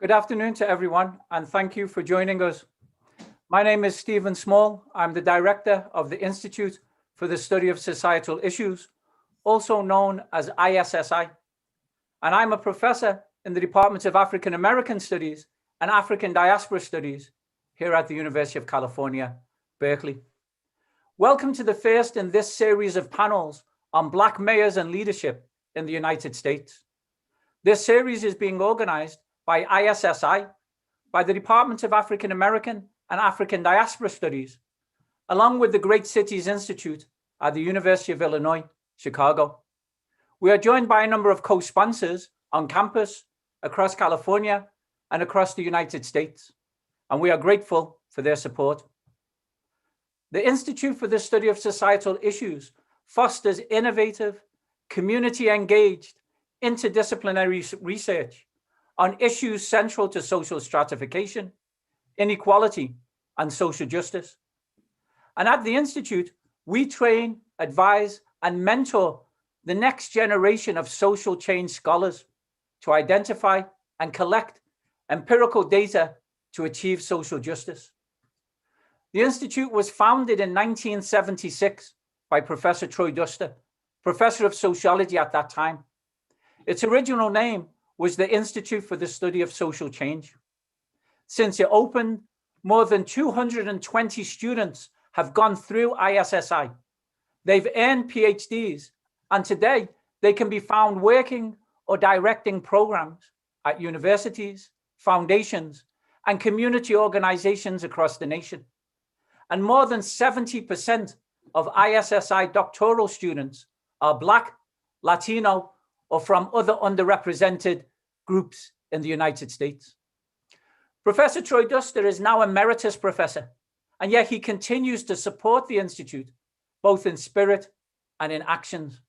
Good afternoon to everyone, and thank you for joining us. My name is Stephen Small. I'm the director of the Institute for the Study of Societal Issues, also known as ISSI. And I'm a professor in the Department of African American Studies and African Diaspora Studies here at the University of California, Berkeley. Welcome to the first in this series of panels on Black mayors and leadership in the United States. This series is being organized by ISSI, by the Department of African American and African Diaspora Studies, along with the Great Cities Institute at the University of Illinois, Chicago. We are joined by a number of co-sponsors on campus, across California, and across the United States, and we are grateful for their support. The Institute for the Study of Societal Issues fosters innovative, community-engaged, interdisciplinary research on issues central to social stratification, inequality, and social justice. And at the Institute, we train, advise, and mentor the next generation of social change scholars to identify and collect empirical data to achieve social justice. The Institute was founded in 1976 by Professor Troy Duster, Professor of Sociology at that time. Its original name was the Institute for the Study of Social Change. Since it opened, more than 220 students have gone through ISSI. They've earned PhDs, and today they can be found working or directing programs at universities, foundations, and community organizations across the nation. And more than 70% of ISSI doctoral students are Black, Latino, or from other underrepresented groups in the United States. Professor Troy Duster is now emeritus professor, and yet he continues to support the Institute, both in spirit and in actions.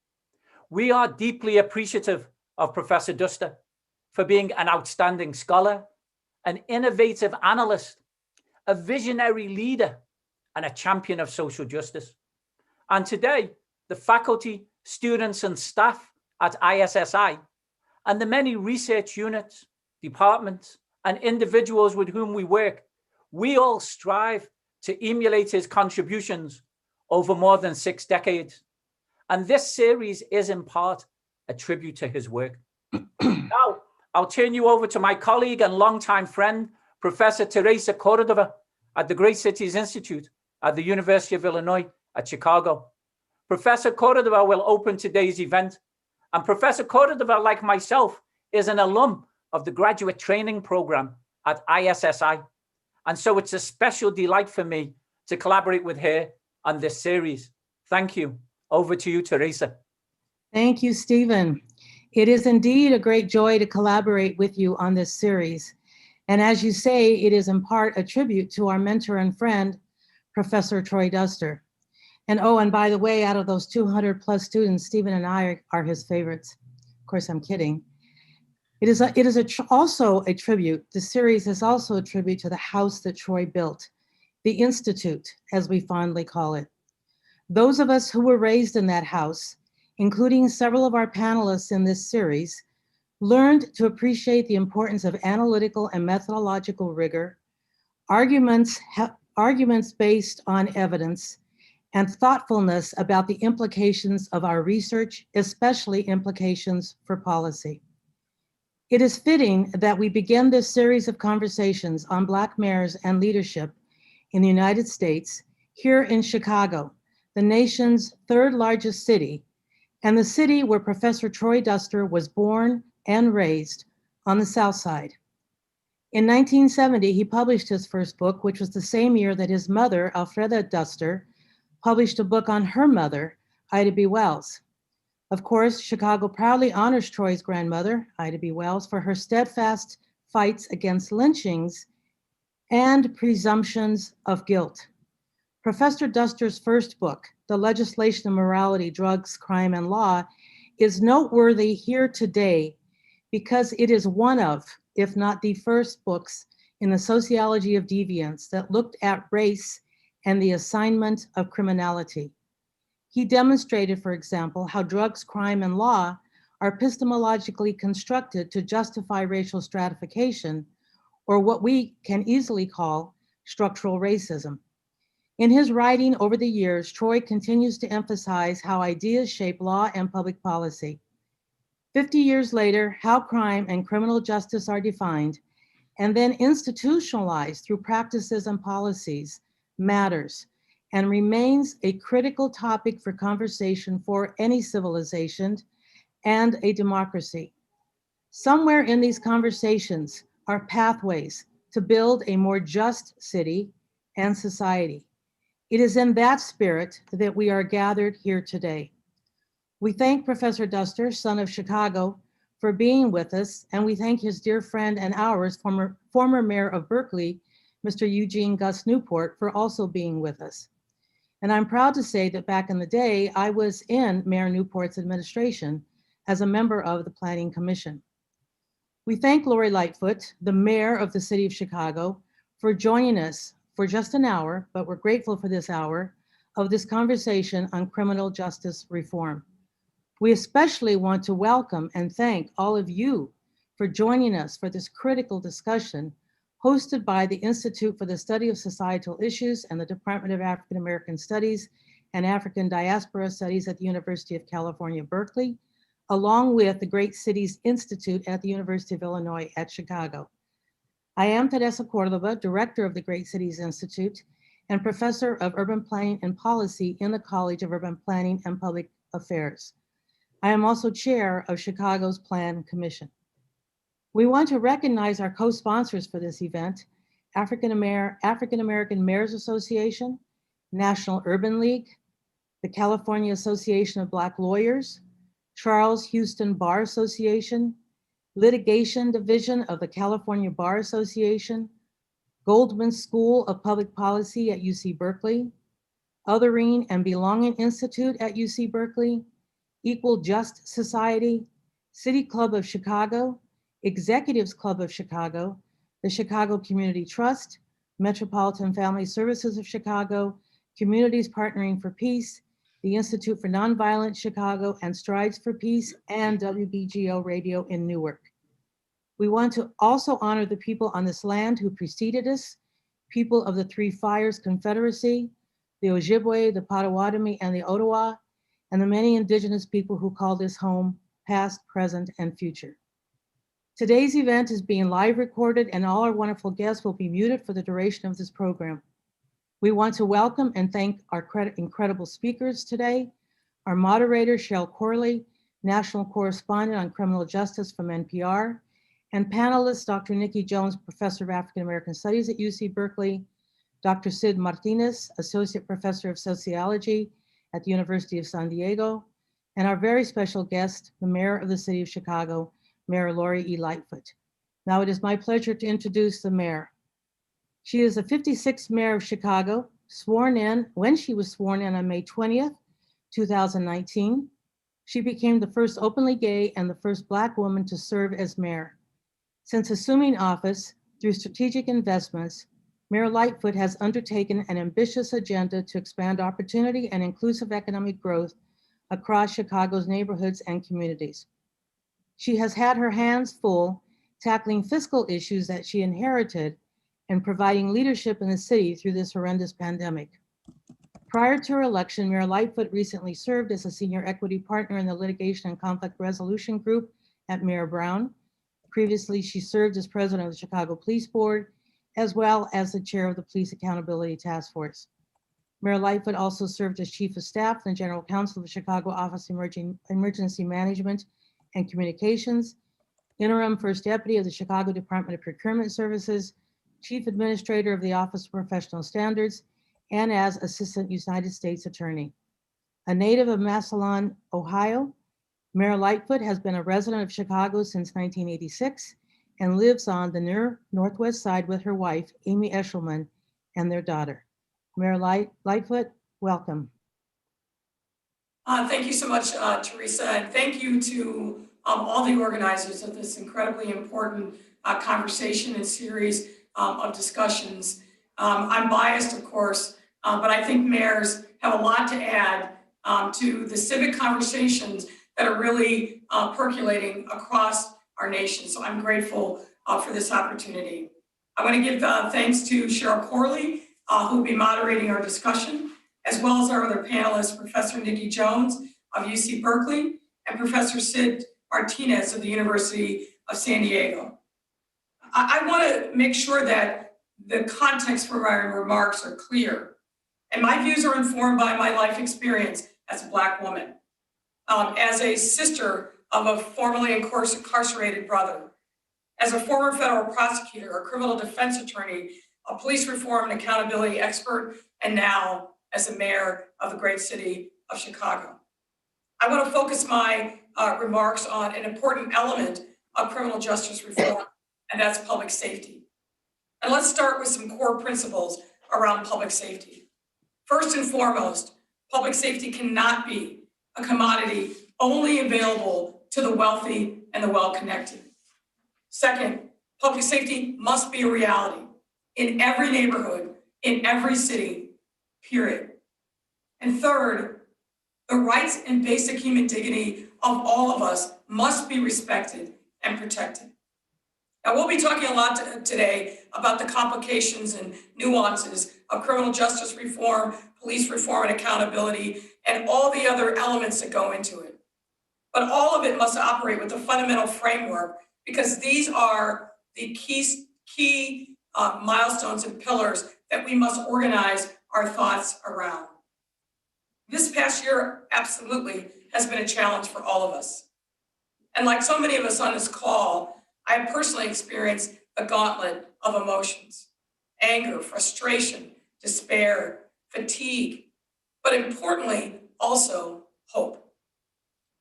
We are deeply appreciative of Professor Duster for being an outstanding scholar, an innovative analyst, a visionary leader, and a champion of social justice. And today, the faculty, students, and staff at ISSI, and the many research units, departments, and individuals with whom we work, we all strive to emulate his contributions over more than 6 decades. And this series is in part a tribute to his work. Now, I'll turn you over to my colleague and longtime friend, Professor Teresa Córdova at the Great Cities Institute at the University of Illinois at Chicago. Professor Córdova will open today's event. And Professor Córdova, like myself, is an alum of the graduate training program at ISSI. And so it's a special delight for me to collaborate with her on this series. Thank you. Over to you, Teresa. Thank you, Stephen. It is indeed a great joy to collaborate with you on this series. And as you say, it is in part a tribute to our mentor and friend, Professor Troy Duster. And oh, and by the way, out of those 200 plus students, Stephen and I are his favorites. Of course, I'm kidding. It is also a tribute. The series is also a tribute to the house that Troy built, the Institute, as we fondly call it. Those of us who were raised in that house, including several of our panelists in this series, learned to appreciate the importance of analytical and methodological rigor, arguments based on evidence, and thoughtfulness about the implications of our research, especially implications for policy. It is fitting that we begin this series of conversations on Black mayors and leadership in the United States here in Chicago, the nation's 3rd largest city, and the city where Professor Troy Duster was born and raised on the South Side. In 1970, he published his first book, which was the same year that his mother, Alfreda Duster, published a book on her mother, Ida B. Wells. Of course, Chicago proudly honors Troy's grandmother, Ida B. Wells, for her steadfast fights against lynchings and presumptions of guilt. Professor Duster's first book, The Legislation of Morality, Drugs, Crime, and Law, is noteworthy here today because it is one of, if not the first books in the sociology of deviance that looked at race and the assignment of criminality. He demonstrated, for example, how drugs, crime, and law are epistemologically constructed to justify racial stratification, or what we can easily call structural racism. In his writing over the years, Troy continues to emphasize how ideas shape law and public policy. 50 years later, how crime and criminal justice are defined and then institutionalized through practices and policies matters and remains a critical topic for conversation for any civilization and a democracy. Somewhere in these conversations are pathways to build a more just city and society. It is in that spirit that we are gathered here today. We thank Professor Duster, son of Chicago, for being with us, and we thank his dear friend and ours, former mayor of Berkeley, Mr. Eugene Gus Newport, for also being with us. And I'm proud to say that back in the day, I was in Mayor Newport's administration as a member of the Planning Commission. We thank Lori Lightfoot, the mayor of the city of Chicago, for joining us for just an hour, but we're grateful for this hour of this conversation on criminal justice reform. We especially want to welcome and thank all of you for joining us for this critical discussion hosted by the Institute for the Study of Societal Issues and the Department of African American Studies and African Diaspora Studies at the University of California, Berkeley, along with the Great Cities Institute at the University of Illinois at Chicago. I am Teresa Córdova, Director of the Great Cities Institute and Professor of Urban Planning and Policy in the College of Urban Planning and Public Affairs. I am also Chair of Chicago's Plan Commission. We want to recognize our co-sponsors for this event, African American Mayors Association, National Urban League, the California Association of Black Lawyers, Charles Houston Bar Association, Litigation Division of the California Bar Association, Goldman School of Public Policy at UC Berkeley, Othering and Belonging Institute at UC Berkeley, Equal Just Society, City Club of Chicago, Executives Club of Chicago, the Chicago Community Trust, Metropolitan Family Services of Chicago, Communities Partnering for Peace, the Institute for Nonviolent Chicago, and Strides for Peace, and WBGO Radio in Newark. We want to also honor the people on this land who preceded us, people of the Three Fires Confederacy, the Ojibwe, the Potawatomi, and the Ottawa, and the many indigenous people who call this home, past, present, and future. Today's event is being live recorded and all our wonderful guests will be muted for the duration of this program. We want to welcome and thank our incredible speakers today, our moderator, Cheryl Corley, National Correspondent on Criminal Justice from NPR, and panelists, Dr. Nikki Jones, Professor of African American Studies at UC Berkeley, Dr. Cid Martinez, Associate Professor of Sociology at the University of San Diego, and our very special guest, the Mayor of the City of Chicago, Mayor Lori E. Lightfoot. Now it is my pleasure to introduce the Mayor. She is the 56th Mayor of Chicago, sworn in when she was sworn in on May 20th, 2019. She became the first openly gay and the first Black woman to serve as mayor. Since assuming office, through strategic investments, Mayor Lightfoot has undertaken an ambitious agenda to expand opportunity and inclusive economic growth across Chicago's neighborhoods and communities. She has had her hands full tackling fiscal issues that she inherited and providing leadership in the city through this horrendous pandemic. Prior to her election, Mayor Lightfoot recently served as a senior equity partner in the Litigation and Conflict Resolution Group at Mayor Brown. Previously, she served as president of the Chicago Police Board, as well as the chair of the Police Accountability Task Force. Mayor Lightfoot also served as chief of staff and general counsel of the Chicago Office of Emergency Management and Communications, interim first deputy of the Chicago Department of Procurement Services, chief administrator of the Office of Professional Standards, and as assistant United States attorney. A native of Massillon, Ohio, Mayor Lightfoot has been a resident of Chicago since 1986 and lives on the northwest side with her wife, Amy Eshelman, and their daughter. Mayor Lightfoot, welcome. Thank you so much, Teresa, and thank you to all the organizers of this incredibly important conversation and series of discussions. I'm biased, of course, but I think mayors have a lot to add to the civic conversations that are really percolating across our nation. So I'm grateful for this opportunity. I want to give thanks to Cheryl Corley, who will be moderating our discussion, as well as our other panelists, Professor Nikki Jones of UC Berkeley and Professor Cid Martinez of the University of San Diego. I want to make sure that the context for my remarks are clear, and my views are informed by my life experience as a Black woman, as a sister of a formerly incarcerated brother, as a former federal prosecutor, a criminal defense attorney, a police reform and accountability expert, and now as the mayor of the great city of Chicago. I want to focus my remarks on an important element of criminal justice reform, and that's public safety. And let's start with some core principles around public safety. First and foremost, public safety cannot be a commodity only available to the wealthy and the well-connected. Second, public safety must be a reality in every neighborhood, in every city, period. And third, the rights and basic human dignity of all of us must be respected and protected. Now, we'll be talking a lot today about the complications and nuances of criminal justice reform, police reform and accountability, and all the other elements that go into it. But all of it must operate with a fundamental framework, because these are the key milestones and pillars that we must organize our thoughts around. This past year absolutely has been a challenge for all of us. And like so many of us on this call, I have personally experienced a gauntlet of emotions: anger, frustration, despair, fatigue, but importantly, also hope.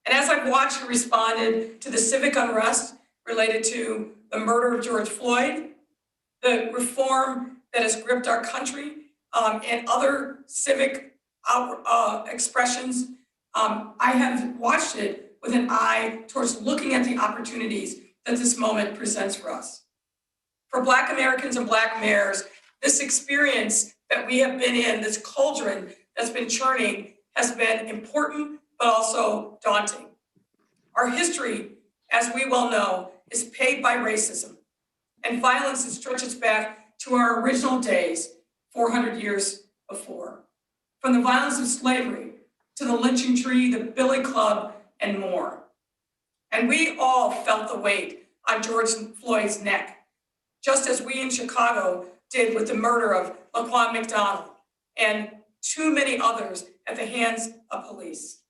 And as I've watched and responded to the civic unrest related to the murder of George Floyd, the reform that has gripped our country, and other civic expressions, I have watched it with an eye towards looking at the opportunities that this moment presents for us. For Black Americans and Black mayors, this experience that we have been in, this cauldron that's been churning, has been important, but also daunting. Our history, as we well know, is paved by racism and violence that stretches back to our original days, 400 years before. From the violence of slavery to the lynching tree, the billy club, and more. And we all felt the weight on George Floyd's neck, just as we in Chicago did with the murder of Laquan McDonald and too many others at the hands of police.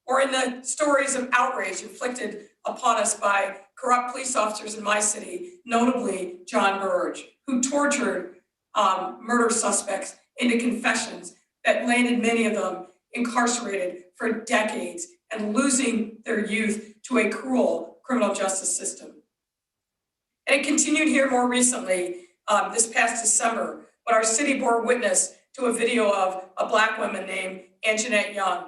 Or in the stories of outrage inflicted upon us by corrupt police officers in my city, notably John Burge, who tortured murder suspects into confessions that landed many of them incarcerated for decades and losing their youth to a cruel criminal justice system. And it continued here more recently, this past December, when our city bore witness to a video of a Black woman named Anjanette Young,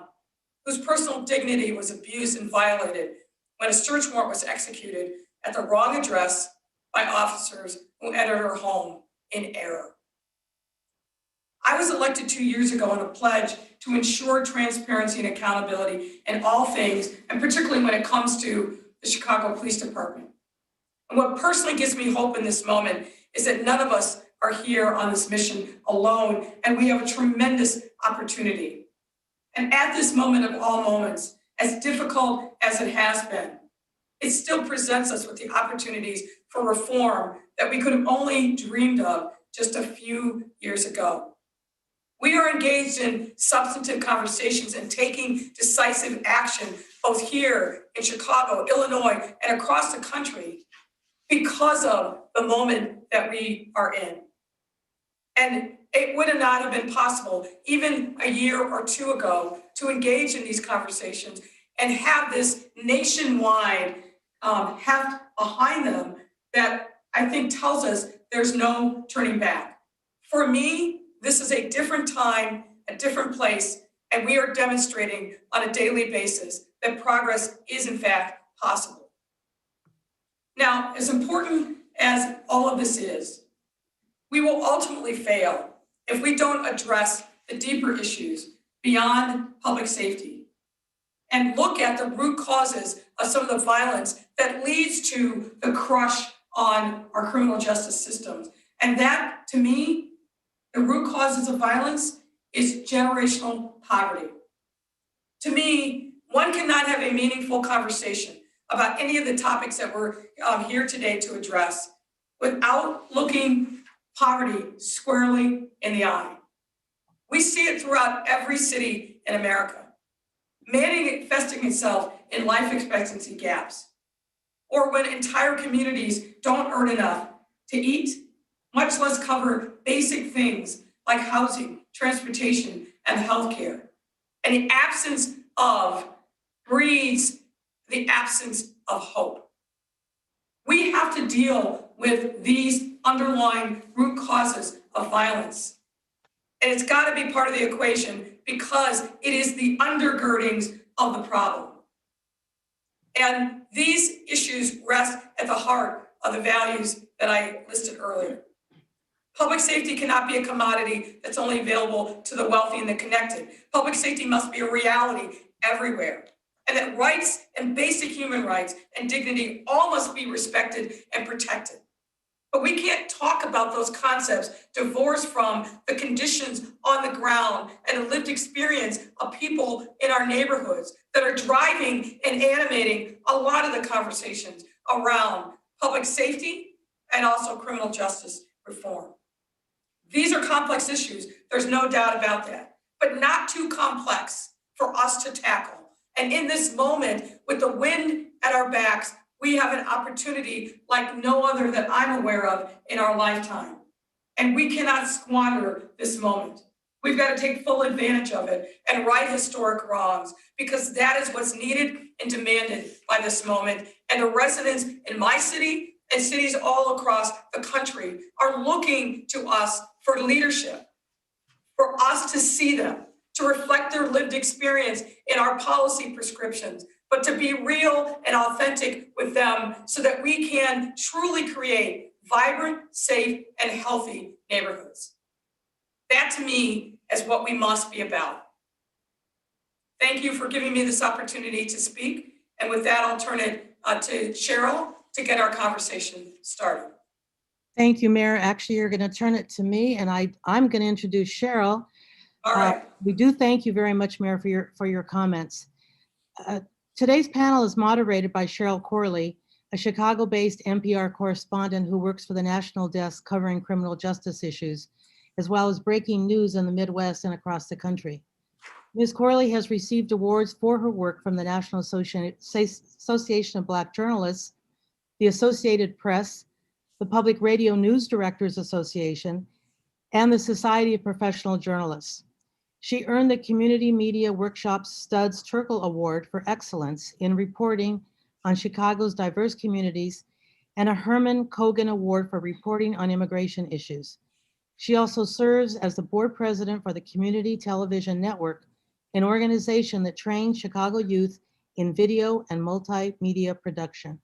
whose personal dignity was abused and violated when a search warrant was executed at the wrong address by officers who entered her home in error. I was elected 2 years ago on a pledge to ensure transparency and accountability in all things, and particularly when it comes to the Chicago Police Department. And what personally gives me hope in this moment is that none of us are here on this mission alone, and we have a tremendous opportunity. And at this moment of all moments, as difficult as it has been, it still presents us with the opportunities for reform that we could have only dreamed of just a few years ago. We are engaged in substantive conversations and taking decisive action, both here in Chicago, Illinois, and across the country, because of the moment that we are in. And it would not have been possible, even a year or two ago, to engage in these conversations and have this nationwide heft behind them that I think tells us there's no turning back. For me, this is a different time, a different place, and we are demonstrating on a daily basis that progress is in fact possible. Now, as important as all of this is, we will ultimately fail if we don't address the deeper issues beyond public safety and look at the root causes of some of the violence that leads to the crush on our criminal justice systems. And that, to me, the root causes of violence is generational poverty. To me, one cannot have a meaningful conversation about any of the topics that we're here today to address without looking poverty squarely in the eye. We see it throughout every city in America, manifesting itself in life expectancy gaps, or when entire communities don't earn enough to eat, much less cover basic things like housing, transportation, and healthcare. And the absence of breeds the absence of hope. We have to deal with these underlying root causes of violence. And it's got to be part of the equation because it is the undergirdings of the problem. And these issues rest at the heart of the values that I listed earlier. Public safety cannot be a commodity that's only available to the wealthy and the connected. Public safety must be a reality everywhere. And that rights and basic human rights and dignity all must be respected and protected. But we can't talk about those concepts divorced from the conditions on the ground and the lived experience of people in our neighborhoods that are driving and animating a lot of the conversations around public safety and also criminal justice reform. These are complex issues, there's no doubt about that, but not too complex for us to tackle. And in this moment, with the wind at our backs, we have an opportunity like no other that I'm aware of in our lifetime. And we cannot squander this moment. We've got to take full advantage of it and right historic wrongs, because that is what's needed and demanded by this moment. And the residents in my city and cities all across the country are looking to us for leadership, for us to see them, to reflect their lived experience in our policy prescriptions, but to be real and authentic with them so that we can truly create vibrant, safe, and healthy neighborhoods. That, to me, is what we must be about. Thank you for giving me this opportunity to speak. And with that, I'll turn it to Cheryl to get our conversation started. Thank you, Mayor. Actually, you're going to turn it to me, and I'm going to introduce Cheryl. All right. We do thank you very much, Mayor, for your comments. Today's panel is moderated by Cheryl Corley, a Chicago-based NPR correspondent who works for the national desk covering criminal justice issues, as well as breaking news in the Midwest and across the country. Ms. Corley has received awards for her work from the National Association of Black Journalists, the Associated Press, the Public Radio News Directors Association, and the Society of Professional Journalists. She earned the Community Media Workshop Studs Terkel Award for Excellence in Reporting on Chicago's Diverse Communities and a Herman Kogan Award for Reporting on Immigration Issues. She also serves as the board president for the Community Television Network, an organization that trains Chicago youth in video and multimedia production.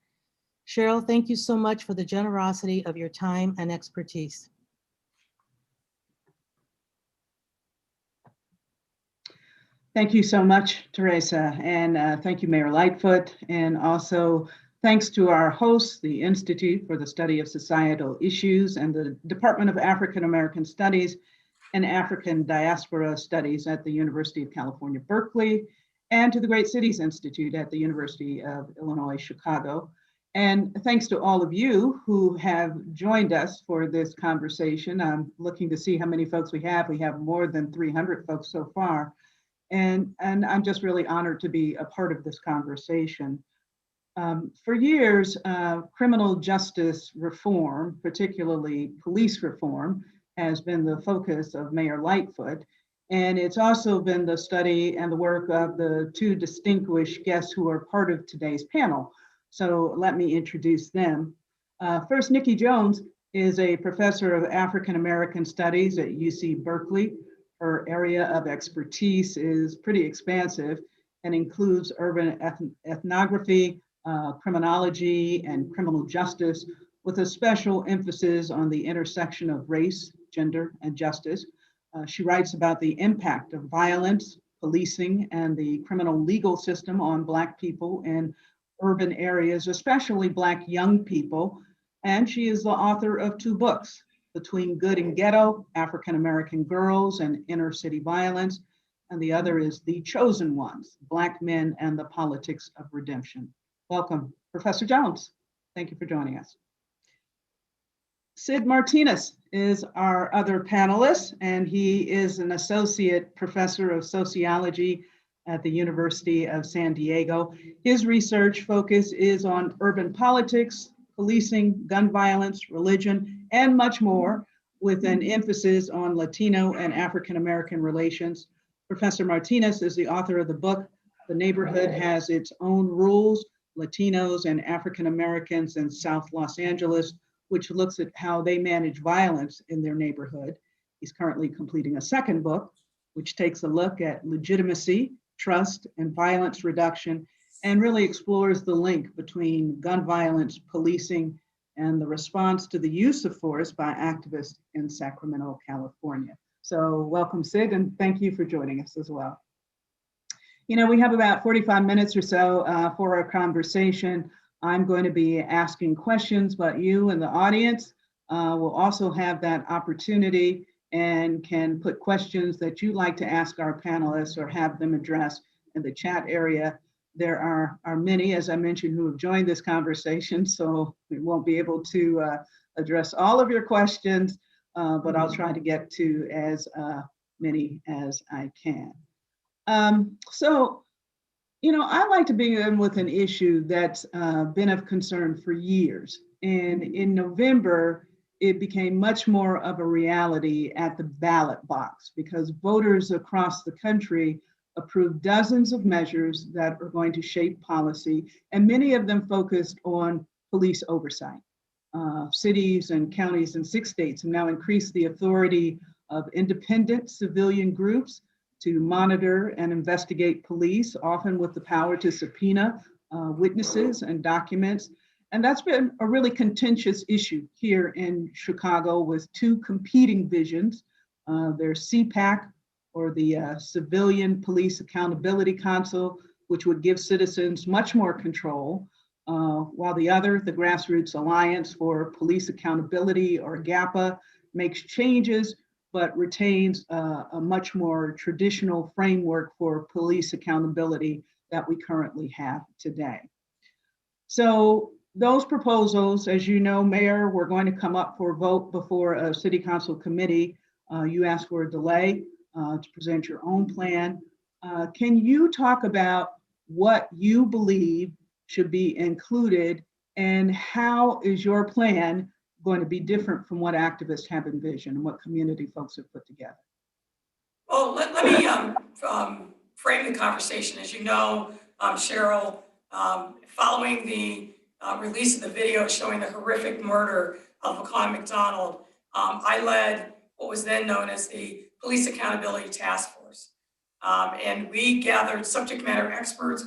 Cheryl, thank you so much for the generosity of your time and expertise. Thank you so much, Teresa, and thank you, Mayor Lightfoot, and also thanks to our hosts, the Institute for the Study of Societal Issues and the Department of African American Studies and African Diaspora Studies at the University of California, Berkeley, and to the Great Cities Institute at the University of Illinois, Chicago. And thanks to all of you who have joined us for this conversation. I'm looking to see how many folks we have. We have more than 300 folks so far. And I'm just really honored to be a part of this conversation. For years, criminal justice reform, particularly police reform, has been the focus of Mayor Lightfoot. And it's also been the study and the work of the two distinguished guests who are part of today's panel. So let me introduce them. First, Nikki Jones is a professor of African American Studies at UC Berkeley. Her area of expertise is pretty expansive and includes urban ethnography, criminology, and criminal justice, with a special emphasis on the intersection of race, gender, and justice. She writes about the impact of violence, policing, and the criminal legal system on Black people in urban areas, especially Black young people, and she is the author of 2 books, Between Good and Ghetto, African American Girls and Inner City Violence, and the other is The Chosen Ones, Black Men and the Politics of Redemption. Welcome, Professor Jones. Thank you for joining us. Cid Martinez is our other panelist, and he is an associate professor of sociology at the University of San Diego. His research focus is on urban politics, policing, gun violence, religion, and much more, with an emphasis on Latino and African American relations. Professor Martinez is the author of the book, The Neighborhood Has Its Own Rules, Latinos and African Americans in South Los Angeles, which looks at how they manage violence in their neighborhood. He's currently completing a second book, which takes a look at legitimacy, trust, and violence reduction, and really explores the link between gun violence, policing, and the response to the use of force by activists in Sacramento, California. So welcome, Cid, and thank you for joining us as well. You know, we have about 45 minutes or so for our conversation. I'm going to be asking questions, but you and the audience will also have that opportunity and can put questions that you'd like to ask our panelists or have them address in the chat area. There are many, as I mentioned, who have joined this conversation, so we won't be able to address all of your questions, but I'll try to get to as many as I can. So, you know, I like to begin with an issue that's been of concern for years. And in November, it became much more of a reality at the ballot box because voters across the country approved dozens of measures that are going to shape policy, and many of them focused on police oversight. Cities and counties in 6 states have now increased the authority of independent civilian groups to monitor and investigate police, often with the power to subpoena witnesses and documents. And that's been a really contentious issue here in Chicago with 2 competing visions. There's CPAC, or the Civilian Police Accountability Council, which would give citizens much more control, while the other, the Grassroots Alliance for Police Accountability, or GAPA, makes changes but retains a much more traditional framework for police accountability that we currently have today. So those proposals, as you know, Mayor, were going to come up for a vote before a City Council committee. You asked for a delay to present your own plan. Can you talk about what you believe should be included and how is your plan going to be different from what activists have envisioned and what community folks have put together? Well, let me frame the conversation. As you know, Cheryl, following the release of the video showing the horrific murder of Laquan McDonald, I led what was then known as the Police Accountability Task Force. And we gathered subject matter experts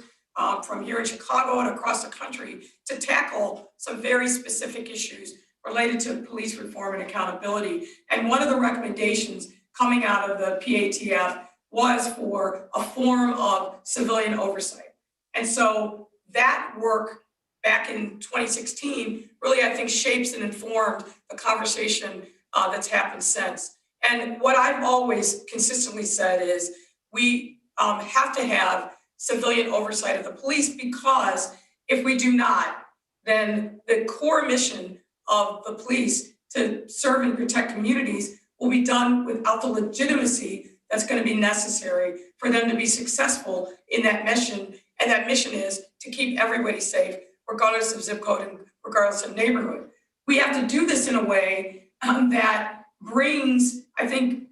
from here in Chicago and across the country to tackle some very specific issues related to police reform and accountability. And one of the recommendations coming out of the PATF was for a form of civilian oversight. And so that work back in 2016 really, I think, shapes and informed the conversation that's happened since. And what I've always consistently said is we have to have civilian oversight of the police, because if we do not, then the core mission of the police to serve and protect communities will be done without the legitimacy that's going to be necessary for them to be successful in that mission. And that mission is to keep everybody safe, regardless of zip code and regardless of neighborhood. We have to do this in a way that brings, I think,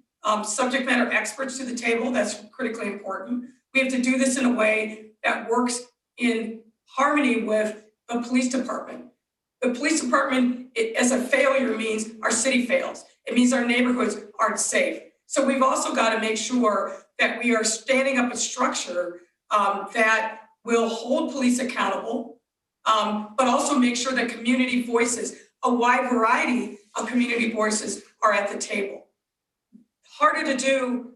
subject matter experts to the table. That's critically important. We have to do this in a way that works in harmony with the police department. The police department, as a failure, means our city fails. It means our neighborhoods aren't safe. So we've also got to make sure that we are standing up a structure that will hold police accountable, but also make sure that community voices, a wide variety of community voices, are at the table. Harder to do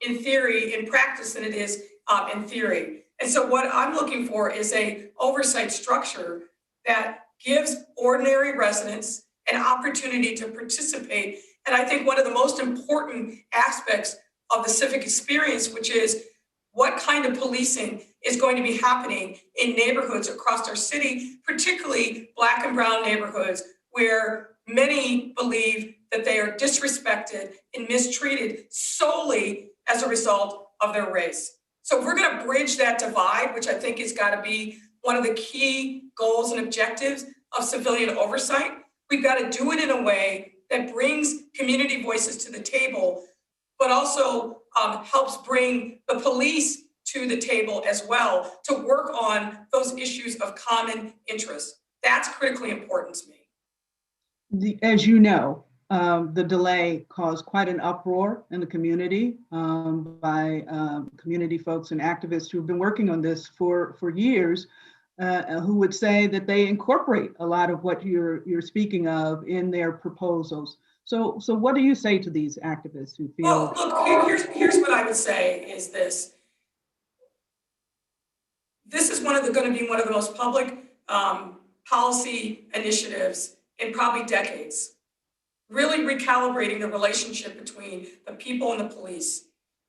in theory, in practice, than it is in theory. And so what I'm looking for is a oversight structure that gives ordinary residents an opportunity to participate. And I think one of the most important aspects of the civic experience, which is what kind of policing is going to be happening in neighborhoods across our city, particularly Black and brown neighborhoods, where many believe that they are disrespected and mistreated solely as a result of their race. So if we're going to bridge that divide, which I think has got to be one of the key goals and objectives of civilian oversight, we've got to do it in a way that brings community voices to the table, but also helps bring the police to the table as well to work on those issues of common interest. That's critically important to me. As you know, the delay caused quite an uproar in the community by community folks and activists who have been working on this for years, who would say that they incorporate a lot of what you're speaking of in their proposals. So what do you say to these activists who feel? Well, look, here's what I would say is this. This is going to be one of the most public policy initiatives in probably decades, really recalibrating the relationship between the people and the police.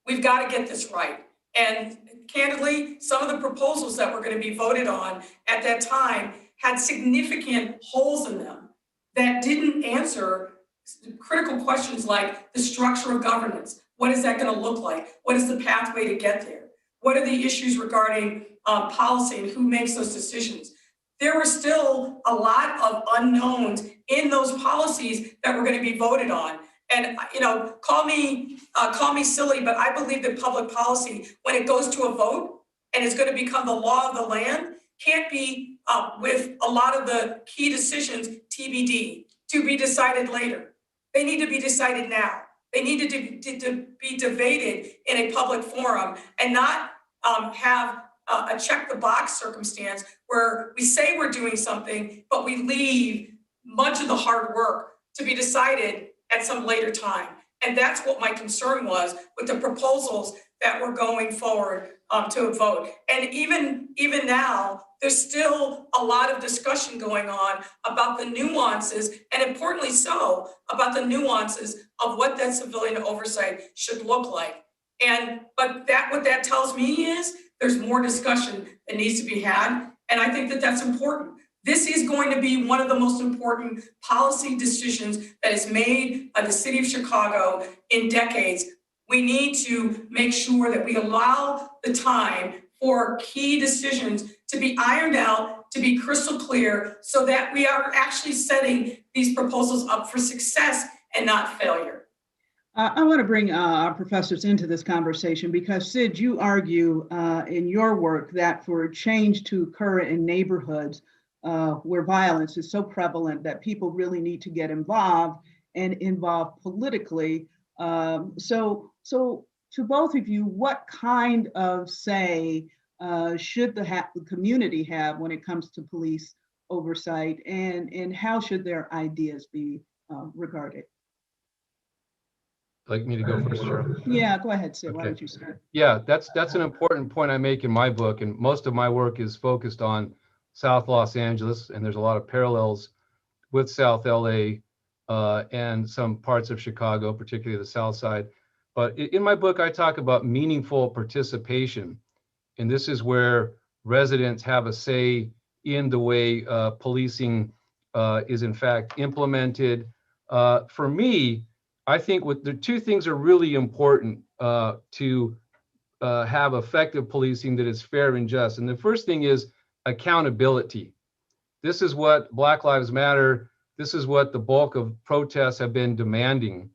We've got to get this right. And candidly, some of the proposals that were going to be voted on at that time had significant holes in them that didn't answer critical questions like the structure of governance. What is that going to look like? What is the pathway to get there? What are the issues regarding policy and who makes those decisions? There were still a lot of unknowns in those policies that were going to be voted on. And call me silly, but I believe that public policy, when it goes to a vote and is going to become the law of the land, can't be with a lot of the key decisions TBD, to be decided later. They need to be decided now. They need to be debated in a public forum and not have a check the box circumstance where we say we're doing something, but we leave much of the hard work to be decided at some later time. And that's what my concern was with the proposals that were going forward to a vote. And even now, there's still a lot of discussion going on about the nuances, and importantly so, about the nuances of what that civilian oversight should look like. But what that tells me is there's more discussion that needs to be had, and I think that that's important. This is going to be one of the most important policy decisions that is made by the city of Chicago in decades. We need to make sure that we allow the time for key decisions to be ironed out, to be crystal clear, so that we are actually setting these proposals up for success and not failure. I want to bring our professors into this conversation because, Cid, you argue in your work that for change to occur in neighborhoods where violence is so prevalent that people really need to get involved and involved politically. So to both of you, what kind of say should the community have when it comes to police oversight, and how should their ideas be regarded? Like me to go first, Cheryl? Yeah, go ahead, Cid. Okay. Why don't you start? Yeah, that's an important point I make in my book, and most of my work is focused on South Los Angeles, and there's a lot of parallels with South LA and some parts of Chicago, particularly the South Side. But in my book, I talk about meaningful participation, and this is where residents have a say in the way policing is in fact implemented. For me, I think the two things are really important to have effective policing that is fair and just. And the first thing is accountability. This is what Black Lives Matter, this is what the bulk of protests have been demanding.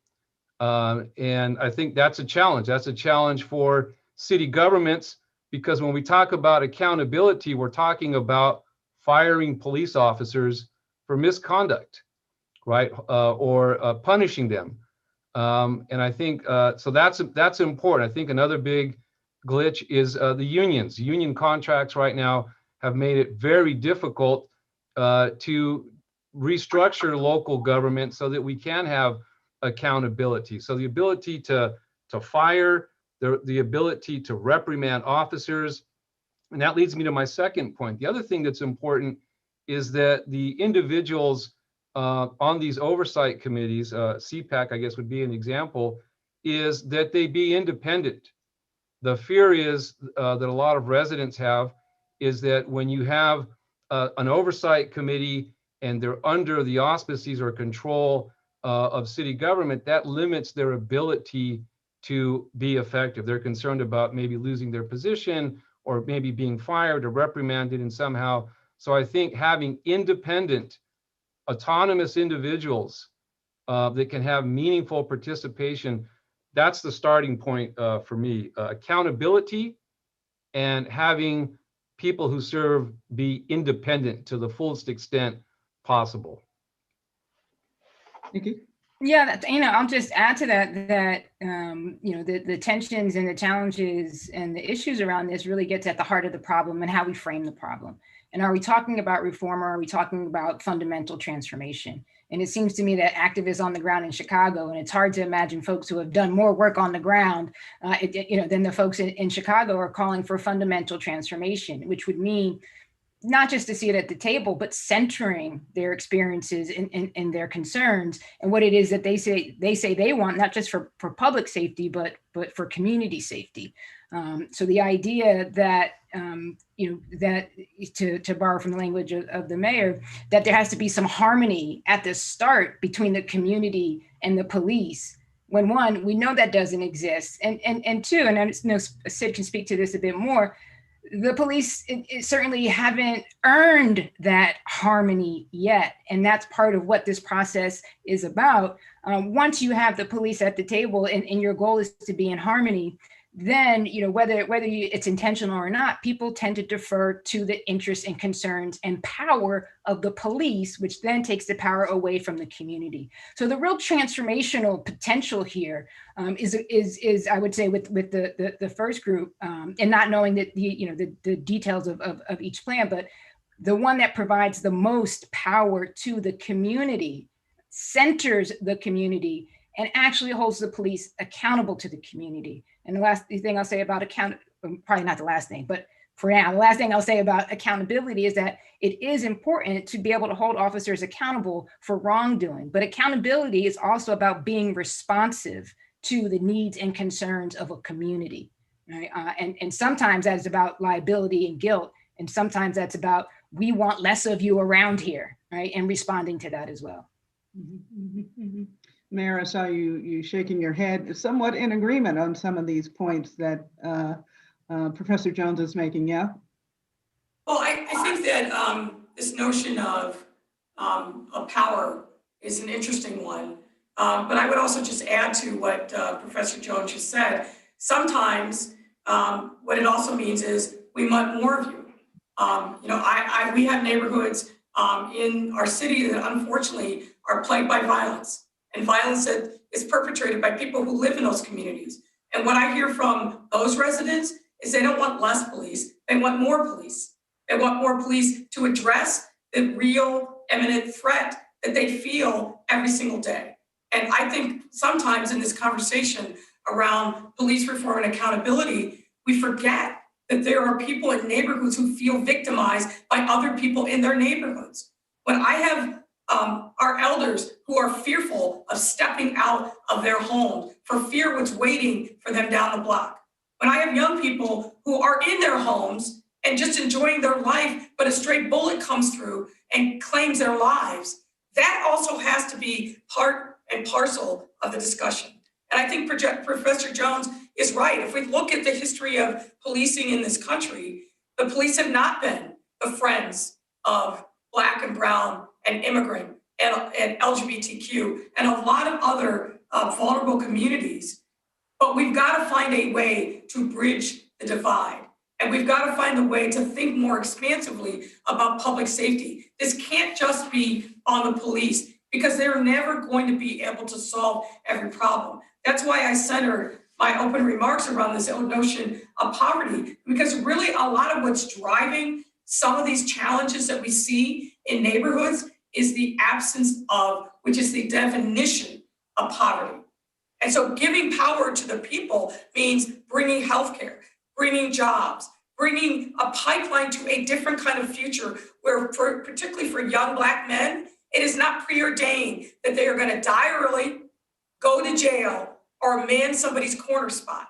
And I think that's a challenge. That's a challenge for city governments, because when we talk about accountability, we're talking about firing police officers for misconduct, right? Or punishing them. And I think, so that's important. I think another big glitch is the unions. Union contracts right now have made it very difficult to restructure local government so that we can have accountability. So the ability to fire, the ability to reprimand officers. And that leads me to my second point. The other thing that's important is that the individuals on these oversight committees, CPAC, I guess would be an example, is that they be independent. The fear is that a lot of residents have is that when you have an oversight committee and they're under the auspices or control of city government, that limits their ability to be effective. They're concerned about maybe losing their position or maybe being fired or reprimanded and somehow. So I think having independent, autonomous individuals that can have meaningful participation, that's the starting point for me. Accountability and having people who serve be independent to the fullest extent possible. Nikki? Yeah, I'll just add to that, the tensions and the challenges and the issues around this really gets at the heart of the problem and how we frame the problem. And are we talking about reform or are we talking about fundamental transformation? And it seems to me that activists on the ground in Chicago, and it's hard to imagine folks who have done more work on the ground, than the folks in Chicago are calling for fundamental transformation, which would mean not just to see it at the table, but centering their experiences and their concerns and what it is that they say they want, not just for public safety, but for community safety. So the idea that, that to borrow from the language of the mayor, that there has to be some harmony at the start between the community and the police, when one, we know that doesn't exist. And two, and I know Cid can speak to this a bit more, the police certainly haven't earned that harmony yet. And that's part of what this process is about. Once you have the police at the table and your goal is to be in harmony, then, whether it's intentional or not, people tend to defer to the interests and concerns and power of the police, which then takes the power away from the community. So the real transformational potential here is I would say with the first group, and not knowing that the details of each plan, but the one that provides the most power to the community, centers the community, and actually holds the police accountable to the community. And the last thing I'll say about probably not the last thing, but for now, the last thing I'll say about accountability is that it is important to be able to hold officers accountable for wrongdoing. But accountability is also about being responsive to the needs and concerns of a community, right? And sometimes that's about liability and guilt. And sometimes that's about, we want less of you around here, right? And responding to that as well. Mm-hmm, mm-hmm. Mayor, I saw you shaking your head, somewhat in agreement on some of these points that Professor Jones is making, yeah? Well, I think that this notion of power is an interesting one. But I would also just add to what Professor Jones just said. Sometimes what it also means is we want more of you. We have neighborhoods in our city that unfortunately are plagued by violence. And violence that is perpetrated by people who live in those communities. And what I hear from those residents is they don't want less police, they want more police. They want more police to address the real imminent threat that they feel every single day. And I think sometimes in this conversation around police reform and accountability, we forget that there are people in neighborhoods who feel victimized by other people in their neighborhoods. When I have our elders who are fearful of stepping out of their homes for fear what's waiting for them down the block. When I have young people who are in their homes and just enjoying their life, but a stray bullet comes through and claims their lives, that also has to be part and parcel of the discussion. And I think Professor Jones is right. If we look at the history of policing in this country, the police have not been the friends of Black and brown and immigrant and LGBTQ and a lot of other vulnerable communities. But we've got to find a way to bridge the divide. And we've got to find a way to think more expansively about public safety. This can't just be on the police because they're never going to be able to solve every problem. That's why I centered my open remarks around this notion of poverty, because really a lot of what's driving some of these challenges that we see in neighborhoods is the absence of, which is the definition of poverty. And so giving power to the people means bringing healthcare, bringing jobs, bringing a pipeline to a different kind of future where, particularly for young Black men, it is not preordained that they are going to die early, go to jail, or man somebody's corner spot.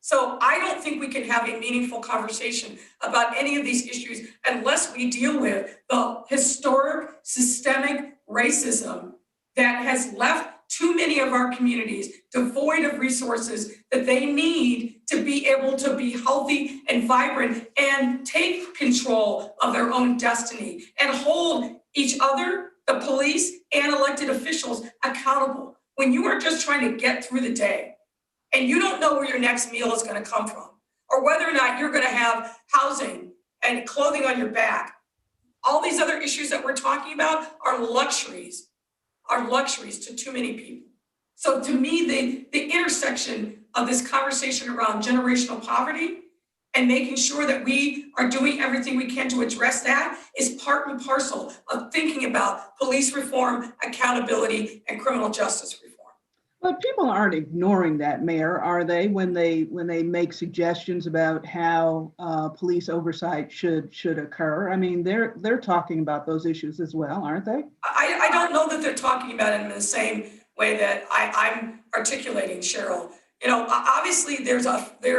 So I don't think we can have a meaningful conversation about any of these issues unless we deal with the historic systemic racism that has left too many of our communities devoid of resources that they need to be able to be healthy and vibrant and take control of their own destiny and hold each other, the police, and elected officials accountable. When you are just trying to get through the day and you don't know where your next meal is going to come from, or whether or not you're going to have housing and clothing on your back, all these other issues that we're talking about are luxuries to too many people. So to me, the intersection of this conversation around generational poverty and making sure that we are doing everything we can to address that is part and parcel of thinking about police reform, accountability, and criminal justice reform. But people aren't ignoring that, Mayor, are they, when they make suggestions about how police oversight should occur? I mean, they're talking about those issues as well, aren't they? I don't know that they're talking about it in the same way that I'm articulating, Cheryl. You know, obviously there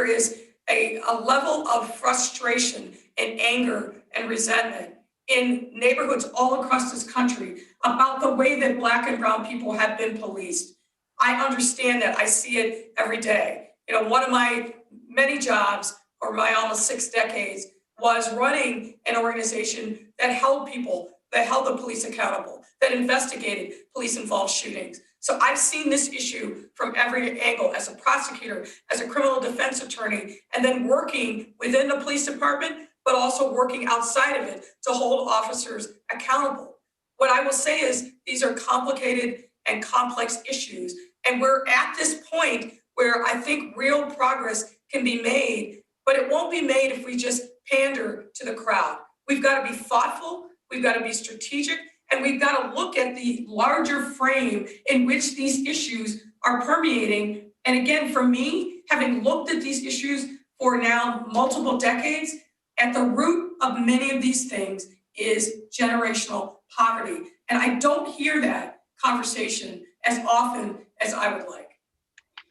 is a level of frustration and anger and resentment in neighborhoods all across this country about the way that Black and brown people have been policed. I understand that. I see it every day. You know, one of my many jobs or my almost 6 decades was running an organization that held people, that held the police accountable, that investigated police-involved shootings. So I've seen this issue from every angle as a prosecutor, as a criminal defense attorney, and then working within the police department, but also working outside of it to hold officers accountable. What I will say is these are complicated and complex issues. And we're at this point where I think real progress can be made, but it won't be made if we just pander to the crowd. We've got to be thoughtful, we've got to be strategic, and we've got to look at the larger frame in which these issues are permeating. And again, for me, having looked at these issues for now multiple decades, at the root of many of these things is generational poverty. And I don't hear that conversation as often as I would like.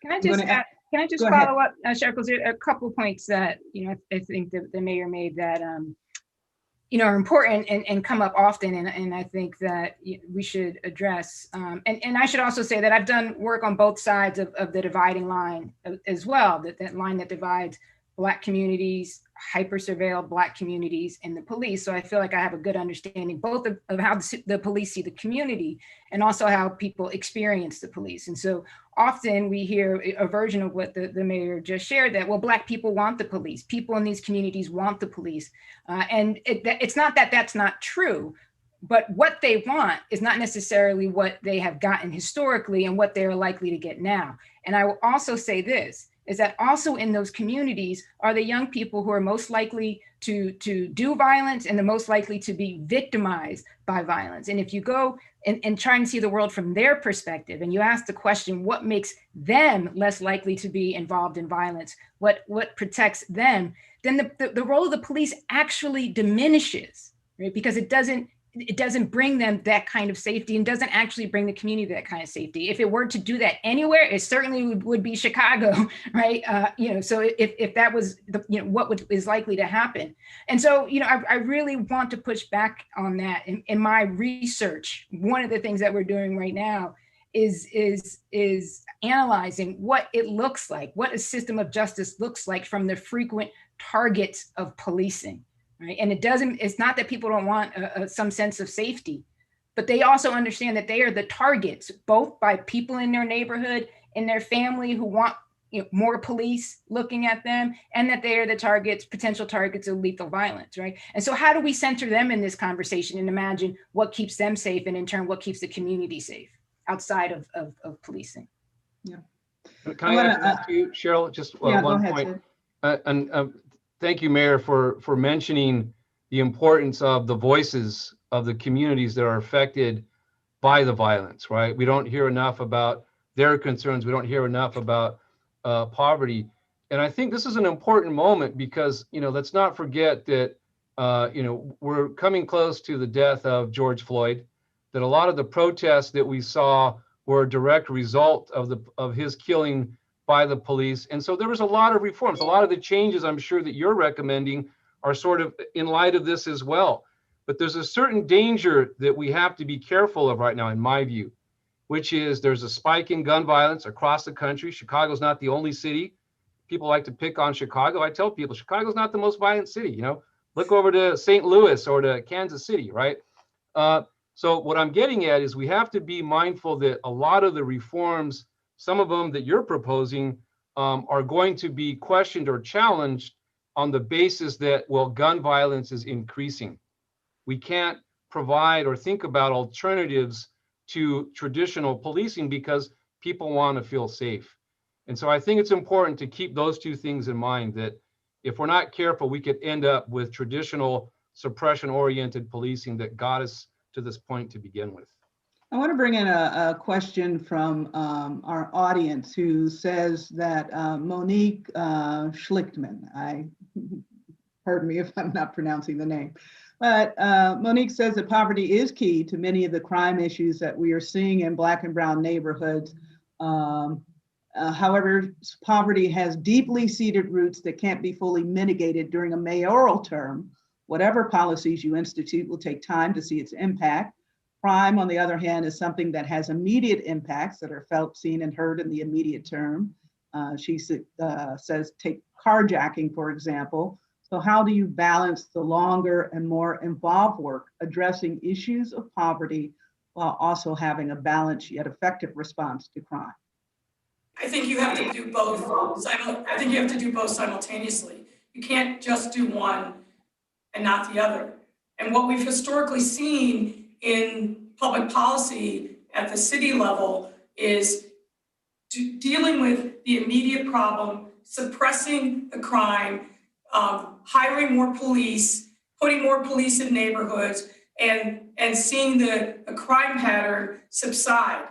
Can I just follow up, Cheryl, because there are a couple of points that, you know, I think the mayor made that, you know, are important and come up often. And I think that we should address, and I should also say that I've done work on both sides of the dividing line as well, that line that divides Black communities, hyper-surveilled Black communities, and the police. So I feel like I have a good understanding both of how the police see the community and also how people experience the police. And so often we hear a version of what the mayor just shared, that, well, Black people want the police. People in these communities want the police. And it's not that that's not true, but what they want is not necessarily what they have gotten historically and what they're likely to get now. And I will also say this, is that also in those communities are the young people who are most likely to do violence and the most likely to be victimized by violence. And if you go and try and see the world from their perspective, and you ask the question, what makes them less likely to be involved in violence? What protects them? Then the role of the police actually diminishes, right? Because it doesn't bring them that kind of safety and doesn't actually bring the community that kind of safety. If it were to do that anywhere, it certainly would be Chicago, right? You know, so if that was what is likely to happen. And so, you know, I really want to push back on that. In my research, one of the things that we're doing right now is analyzing what it looks like, what a system of justice looks like from the frequent targets of policing. Right? And it's not that people don't want some sense of safety, but they also understand that they are the targets, both by people in their neighborhood, in their family who want more police looking at them, and that they are the potential targets of lethal violence, right? And so how do we center them in this conversation and imagine what keeps them safe, and in turn, what keeps the community safe outside of policing? Yeah. Can I ask you, Cheryl, just one point? Thank you, Mayor, for mentioning the importance of the voices of the communities that are affected by the violence, right? We don't hear enough about their concerns. We don't hear enough about poverty. And I think this is an important moment because, let's not forget that, we're coming close to the death of George Floyd, that a lot of the protests that we saw were a direct result of his killing by the police. And so there was a lot of reforms. A lot of the changes I'm sure that you're recommending are sort of in light of this as well. But there's a certain danger that we have to be careful of right now, in my view, which is there's a spike in gun violence across the country. Chicago's not the only city. People like to pick on Chicago. I tell people, Chicago's not the most violent city. Look over to St. Louis or to Kansas City, right? So what I'm getting at is we have to be mindful that a lot of the reforms, some of them that you're proposing, are going to be questioned or challenged on the basis that, well, gun violence is increasing. We can't provide or think about alternatives to traditional policing because people want to feel safe. And so I think it's important to keep those two things in mind, that if we're not careful, we could end up with traditional suppression-oriented policing that got us to this point to begin with. I want to bring in a question from our audience who says that Monique Schlichtman, pardon me if I'm not pronouncing the name, but Monique says that poverty is key to many of the crime issues that we are seeing in Black and brown neighborhoods. However, poverty has deeply seated roots that can't be fully mitigated during a mayoral term. Whatever policies you institute will take time to see its impact. Crime, on the other hand, is something that has immediate impacts that are felt, seen, and heard in the immediate term. She says, take carjacking, for example. So how do you balance the longer and more involved work addressing issues of poverty while also having a balanced yet effective response to crime? I think you have to do both. I think you have to do both simultaneously. You can't just do one and not the other. And what we've historically seen in public policy at the city level is dealing with the immediate problem, suppressing the crime, hiring more police, putting more police in neighborhoods, and seeing the crime pattern subside.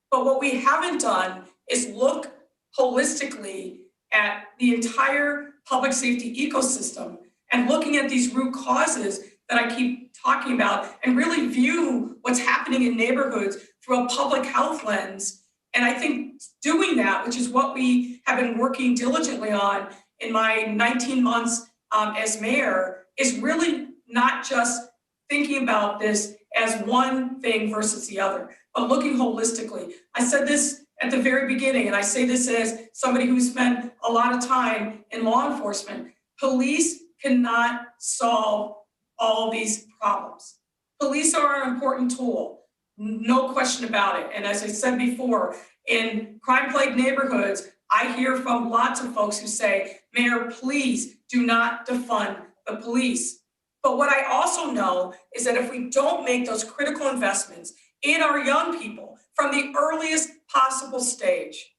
But what we haven't done is look holistically at the entire public safety ecosystem and looking at these root causes that I keep talking about and really view what's happening in neighborhoods through a public health lens. And I think doing that, which is what we have been working diligently on in my 19 months as mayor, is really not just thinking about this as one thing versus the other, but looking holistically. I said this at the very beginning, and I say this as somebody who spent a lot of time in law enforcement. Police cannot solve all these problems. Police are an important tool, no question about it. And as I said before, in crime-plagued neighborhoods, I hear from lots of folks who say, Mayor, please do not defund the police. But what I also know is that if we don't make those critical investments in our young people from the earliest possible stage,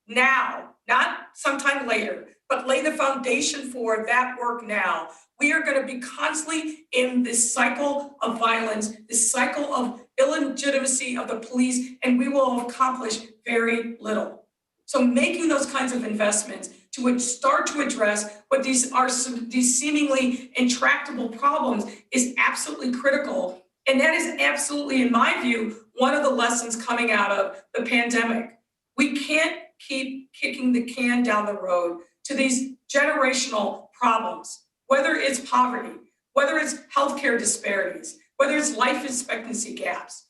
now, not sometime later, but lay the foundation for that work now, we are going to be constantly in this cycle of violence, this cycle of illegitimacy of the police, and we will accomplish very little. So making those kinds of investments to start to address what these seemingly intractable problems is absolutely critical. And that is absolutely, in my view, one of the lessons coming out of the pandemic. We can't keep kicking the can down the road to these generational problems, whether it's poverty, whether it's healthcare disparities, whether it's life expectancy gaps.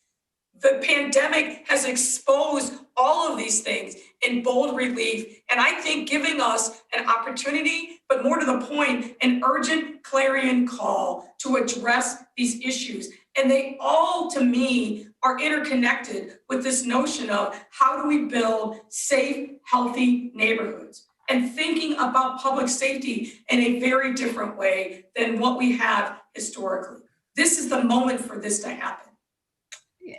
The pandemic has exposed all of these things in bold relief, and I think giving us an opportunity, but more to the point, an urgent clarion call to address these issues. And they all, to me, are interconnected with this notion of how do we build safe, healthy neighborhoods, and thinking about public safety in a very different way than what we have historically. This is the moment for this to happen.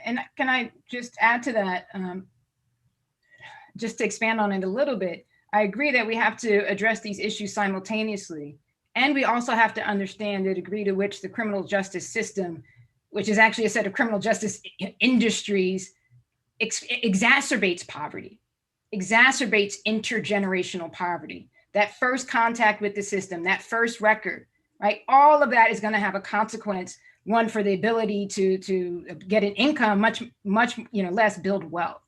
And can I just add to that, just to expand on it a little bit? I agree that we have to address these issues simultaneously. And we also have to understand the degree to which the criminal justice system, which is actually a set of criminal justice industries, exacerbates poverty, exacerbates intergenerational poverty. that first contact with the system, that first record, right? All of that is going to have a consequence, one for the ability to get an income, much less build wealth.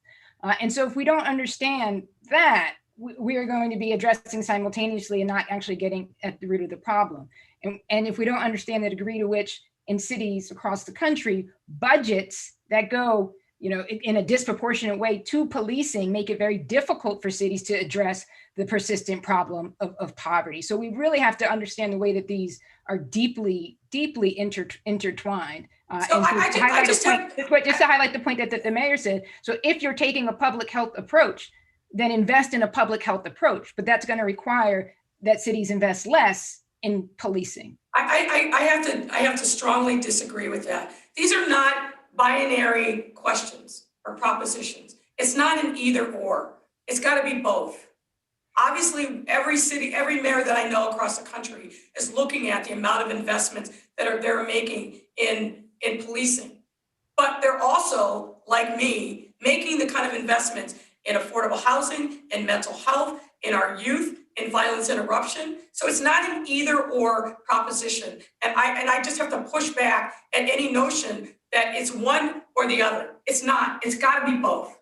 And so if we don't understand that, we are going to be addressing simultaneously and not actually getting at the root of the problem. And if we don't understand the degree to which in cities across the country, budgets that go in a disproportionate way to policing make it very difficult for cities to address the persistent problem of poverty. So we really have to understand the way that these are deeply, deeply intertwined. Just to highlight the point that the mayor said, so if you're taking a public health approach, then invest in a public health approach, but that's going to require that cities invest less in policing. I have to strongly disagree with that. These are not binary questions or propositions. It's not an either or. It's got to be both. Obviously, every city, every mayor that I know across the country is looking at the amount of investments that they're making in policing. But they're also, like me, making the kind of investments in affordable housing, in mental health, in our youth, in violence interruption. So it's not an either or proposition. And I just have to push back at any notion that it's one or the other. It's not. It's got to be both.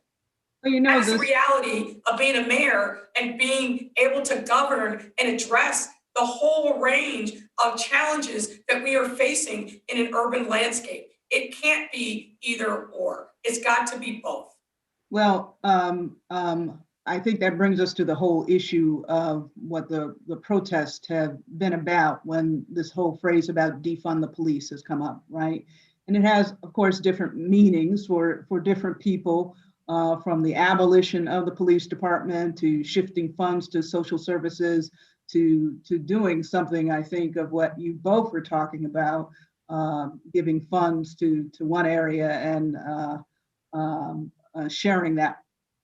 Well, That's the reality of being a mayor and being able to govern and address the whole range of challenges that we are facing in an urban landscape. It can't be either or. It's got to be both. Well, I think that brings us to the whole issue of what the protests have been about when this whole phrase about defund the police has come up, right? And it has, of course, different meanings for different people, from the abolition of the police department to shifting funds to social services to doing something, I think, of what you both were talking about, giving funds to one area and sharing that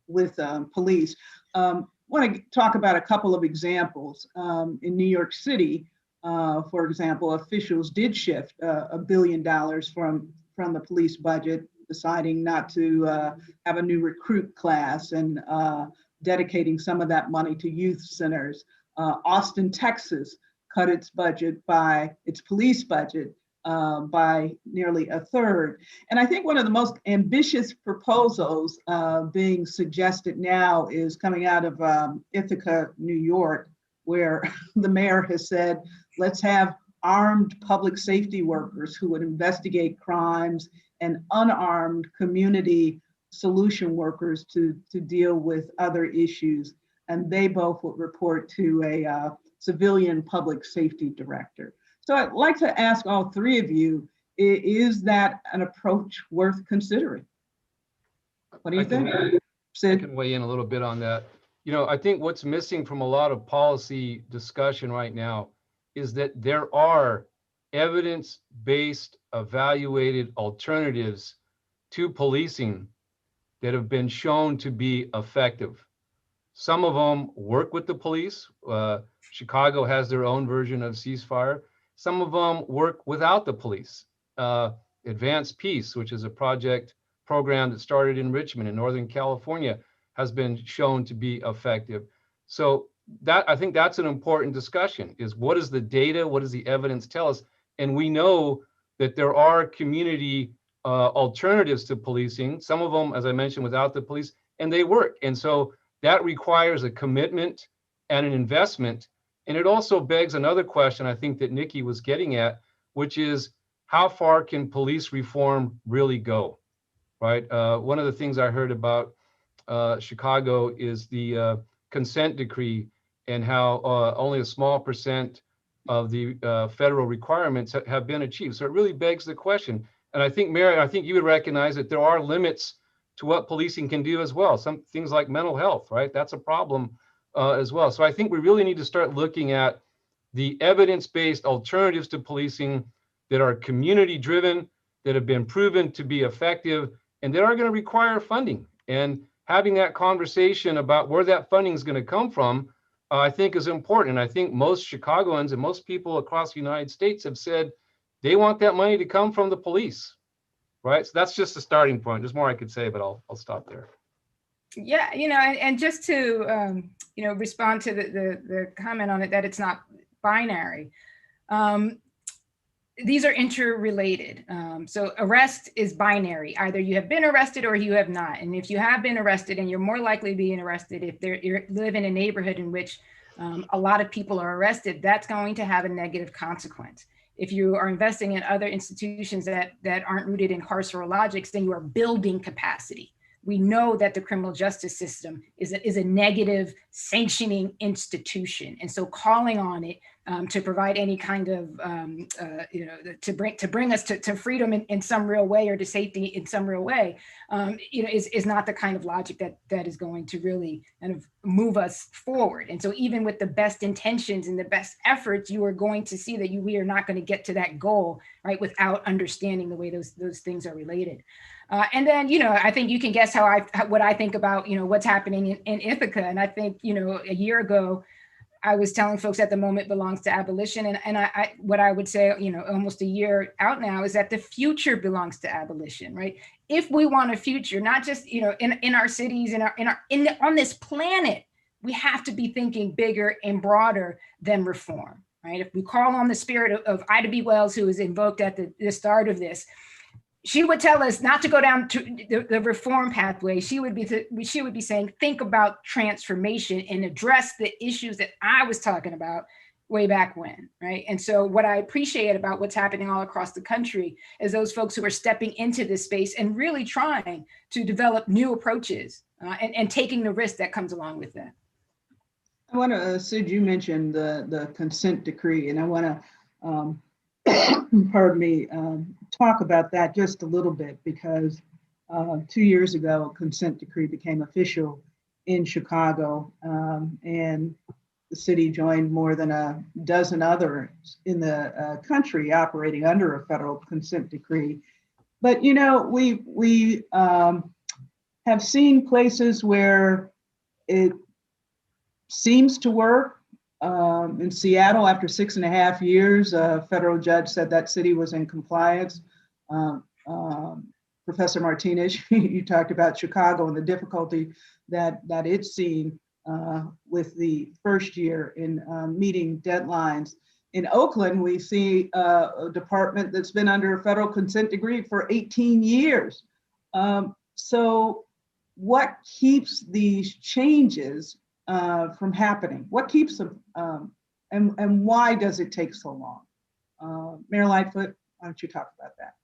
with police. Want to talk about a couple of examples. In New York City, for example, officials did shift $1 billion from the police budget, deciding not to have a new recruit class and dedicating some of that money to youth centers. Austin, Texas cut its police budget by nearly a third. And I think one of the most ambitious proposals being suggested now is coming out of Ithaca, New York, where the mayor has said, let's have armed public safety workers who would investigate crimes and unarmed community solution workers to deal with other issues. And they both would report to a civilian public safety director. So I'd like to ask all three of you, is that an approach worth considering? What do you think? Cid? I can weigh in a little bit on that. I think what's missing from a lot of policy discussion right now is that there are evidence-based evaluated alternatives to policing that have been shown to be effective. Some of them work with the police. Chicago has their own version of ceasefire. Some of them work without the police. Advanced Peace, which is a program that started in Richmond in Northern California, has been shown to be effective. So I think that's an important discussion, is what is the data, what does the evidence tell us? And we know that there are community alternatives to policing, some of them, as I mentioned, without the police, and they work. And so that requires a commitment and an investment. And it also begs another question I think that Nikki was getting at, which is how far can police reform really go, right? One of the things I heard about Chicago is the consent decree and how only a small percent of the federal requirements have been achieved. So it really begs the question. And I think, Mary, I think you would recognize that there are limits to what policing can do as well. Some things like mental health, right? That's a problem as well. So I think we really need to start looking at the evidence-based alternatives to policing that are community-driven, that have been proven to be effective, and that are going to require funding. And having that conversation about where that funding is going to come from, I think is important. And I think most Chicagoans and most people across the United States have said they want that money to come from the police, right? So that's just a starting point. There's more I could say, but I'll stop there. Yeah, and just to respond to the comment on it that it's not binary. These are interrelated. So arrest is binary. Either you have been arrested or you have not. And if you have been arrested, and you're more likely being arrested if you live in a neighborhood in which a lot of people are arrested, that's going to have a negative consequence. If you are investing in other institutions that aren't rooted in carceral logics, then you are building capacity. We know that the criminal justice system is a negative sanctioning institution. And so calling on it to provide any kind of, to bring us to freedom in some real way, or to safety in some real way, is not the kind of logic that is going to really kind of move us forward. And so even with the best intentions and the best efforts, you are going to see that we are not going to get to that goal, right, without understanding the way those things are related. And then, I think you can guess what I think about, what's happening in Ithaca. And I think, a year ago, I was telling folks that the moment belongs to abolition. And what I would say, almost a year out now, is that the future belongs to abolition, right? If we want a future, not just, in our cities, on this planet, we have to be thinking bigger and broader than reform, right? If we call on the spirit of Ida B. Wells, who was invoked at the start of this, she would tell us not to go down to the reform pathway. She would be saying, think about transformation and address the issues that I was talking about way back when, right? And so what I appreciate about what's happening all across the country is those folks who are stepping into this space and really trying to develop new approaches and taking the risk that comes along with that. I want to, Cid, you mentioned the consent decree, and I want to, pardon me, talk about that just a little bit, because 2 years ago, a consent decree became official in Chicago, and the city joined more than a dozen others in the country operating under a federal consent decree. But, we have seen places where it seems to work. In Seattle, after 6.5 years, a federal judge said that city was in compliance. Professor Martinez, you talked about Chicago and the difficulty that it's seen with the first year in meeting deadlines. In Oakland, we see a department that's been under a federal consent decree for 18 years. So what keeps these changes from happening? What keeps them, and why does it take so long? Mayor Lightfoot, why don't you talk about that?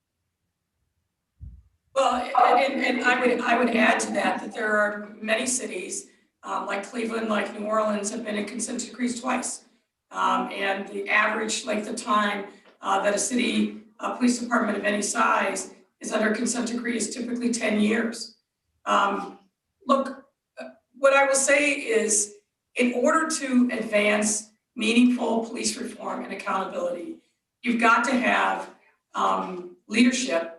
Well, and I would add to that there are many cities like Cleveland, like New Orleans, have been in consent decrees twice. And the average length of time that a city police department of any size is under consent decree is typically 10 years. Look, what I will say is, in order to advance meaningful police reform and accountability, you've got to have leadership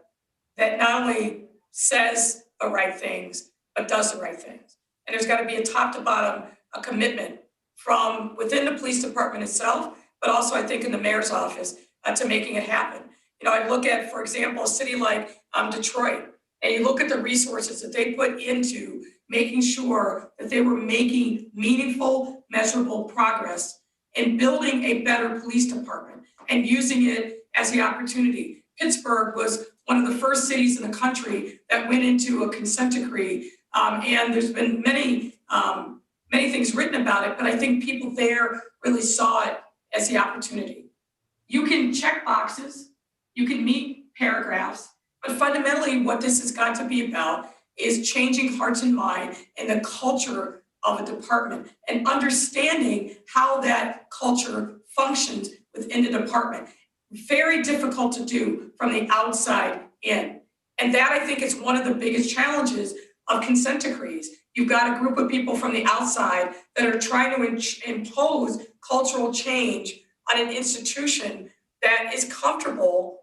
that not only says the right things, but does the right things. And there's got to be a top to bottom, a commitment from within the police department itself, but also I think in the mayor's office to making it happen. I look at, for example, a city like Detroit, and you look at the resources that they put into making sure that they were making meaningful, measurable progress in building a better police department and using it as the opportunity. Pittsburgh was one of the first cities in the country that went into a consent decree. And there's been many things written about it, but I think people there really saw it as the opportunity. You can check boxes, you can meet paragraphs, but fundamentally what this has got to be about is changing hearts and mind and the culture of a department and understanding how that culture functions within the department. Very difficult to do from the outside in. And that, I think, is one of the biggest challenges of consent decrees. You've got a group of people from the outside that are trying to impose cultural change on an institution that is comfortable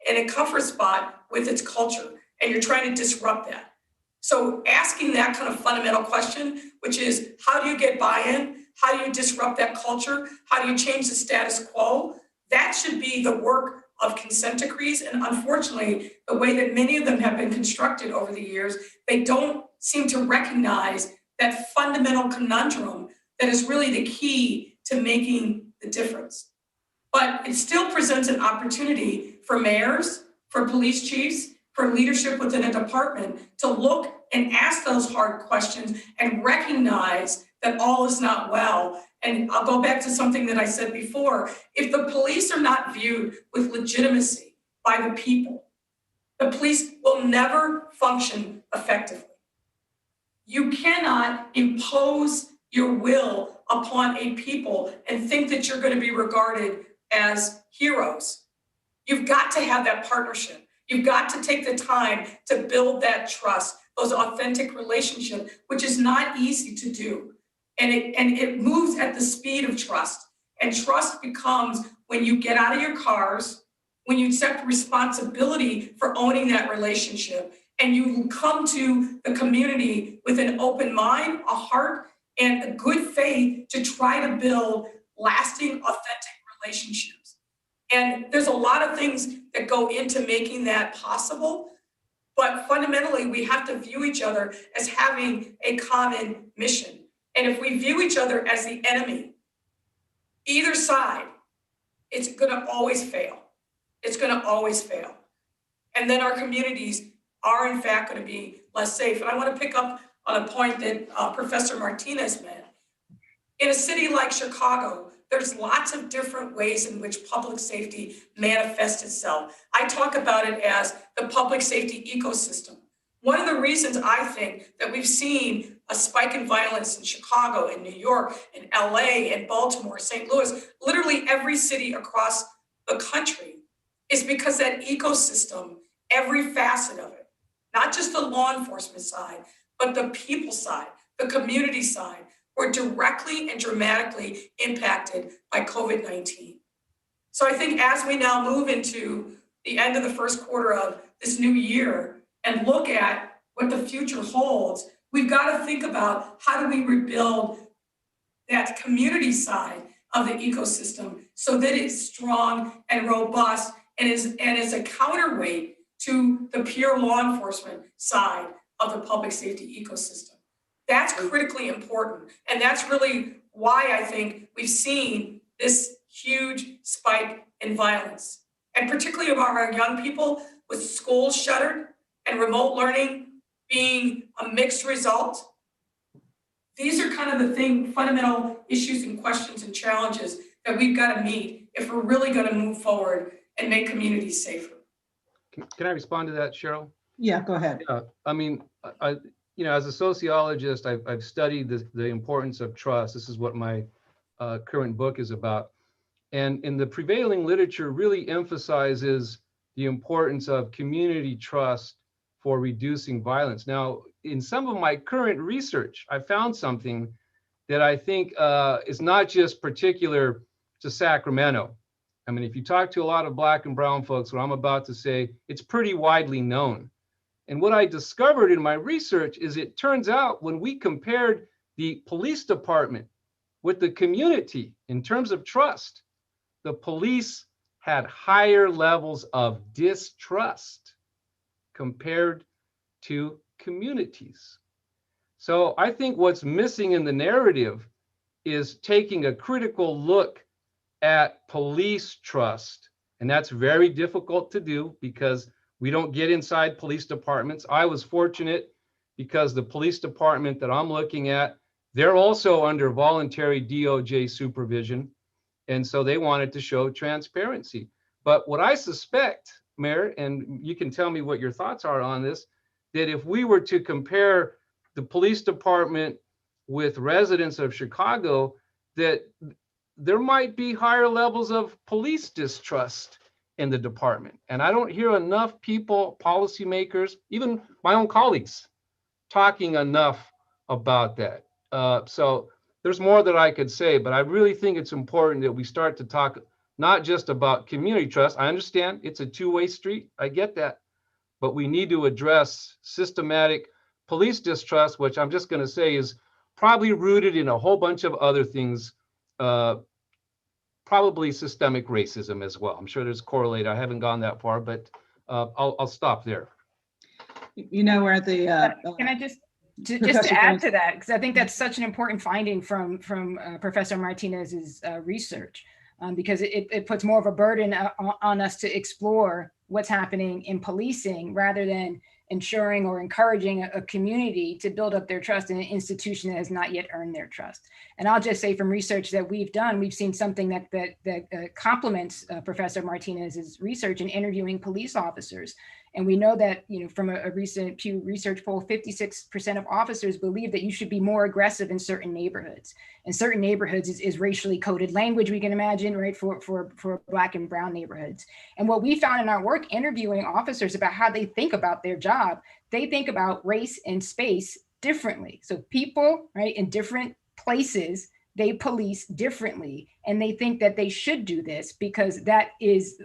in a comfort spot with its culture, and you're trying to disrupt that. So asking that kind of fundamental question, which is, how do you get buy-in? How do you disrupt that culture? How do you change the status quo? That should be the work of consent decrees. And unfortunately, the way that many of them have been constructed over the years, they don't seem to recognize that fundamental conundrum that is really the key to making the difference. But it still presents an opportunity for mayors, for police chiefs, for leadership within a department to look and ask those hard questions and recognize that all is not well. And I'll go back to something that I said before. If the police are not viewed with legitimacy by the people, the police will never function effectively. You cannot impose your will upon a people and think that you're going to be regarded as heroes. You've got to have that partnership. You've got to take the time to build that trust, those authentic relationships, which is not easy to do. And it moves at the speed of trust. And trust becomes when you get out of your cars, when you accept responsibility for owning that relationship, and you come to the community with an open mind, a heart, and a good faith to try to build lasting, authentic relationships. And there's a lot of things that go into making that possible. But fundamentally, we have to view each other as having a common mission. And if we view each other as the enemy, either side, it's going to always fail. It's going to always fail. And then our communities are, in fact, going to be less safe. And I want to pick up on a point that Professor Martinez made. In a city like Chicago, there's lots of different ways in which public safety manifests itself. I talk about it as the public safety ecosystem. One of the reasons I think that we've seen a spike in violence in Chicago, in New York, in LA, in Baltimore, St. Louis, literally every city across the country, is because that ecosystem, every facet of it, not just the law enforcement side, but the people side, the community side, were directly and dramatically impacted by COVID-19. So I think as we now move into the end of the first quarter of this new year and look at what the future holds, we've got to think about how do we rebuild that community side of the ecosystem so that it's strong and robust and is a counterweight to the pure law enforcement side of the public safety ecosystem. That's critically important. And that's really why I think we've seen this huge spike in violence. And particularly among our young people, with schools shuttered and remote learning being a mixed result. These are kind of the fundamental issues and questions and challenges that we've got to meet if we're really going to move forward and make communities safer. Can I respond to that, Cheryl? Yeah, go ahead. I mean, as a sociologist, I've studied the importance of trust. This is what my current book is about. And in the prevailing literature really emphasizes the importance of community trust for reducing violence. Now, in some of my current research, I found something that I think is not just particular to Sacramento. I mean, if you talk to a lot of Black and brown folks, what I'm about to say, it's pretty widely known. And what I discovered in my research is it turns out when we compared the police department with the community in terms of trust, the police had higher levels of distrust compared to communities. So I think what's missing in the narrative is taking a critical look at police trust. And that's very difficult to do because we don't get inside police departments. I was fortunate because the police department that I'm looking at, they're also under voluntary DOJ supervision. And so they wanted to show transparency. But what I suspect, Mayor, and you can tell me what your thoughts are on this, that if we were to compare the police department with residents of Chicago, that there might be higher levels of police distrust in the department. And I don't hear enough people, policymakers, even my own colleagues, talking enough about that. So there's more that I could say, but I really think it's important that we start to talk not just about community trust. I understand it's a two-way street. I get that. But we need to address systematic police distrust, which I'm just going to say is probably rooted in a whole bunch of other things, probably systemic racism as well. I'm sure there's correlated. I haven't gone that far, but I'll stop there. You know, we're at the. Can I just? Just Professor to add Jones. to that, because I think that's such an important finding from Professor Martinez's research, because it puts more of a burden on us to explore what's happening in policing rather than ensuring or encouraging a community to build up their trust in an institution that has not yet earned their trust. And I'll just say from research that we've done, we've seen something that complements Professor Martinez's research in interviewing police officers. And we know that, from a recent Pew Research poll, 56% of officers believe that you should be more aggressive in certain neighborhoods. And certain neighborhoods is racially coded language, we can imagine, right, for Black and brown neighborhoods. And what we found in our work interviewing officers about how they think about their job, they think about race and space differently. So people, right, in different places, they police differently, and they think that they should do this because that is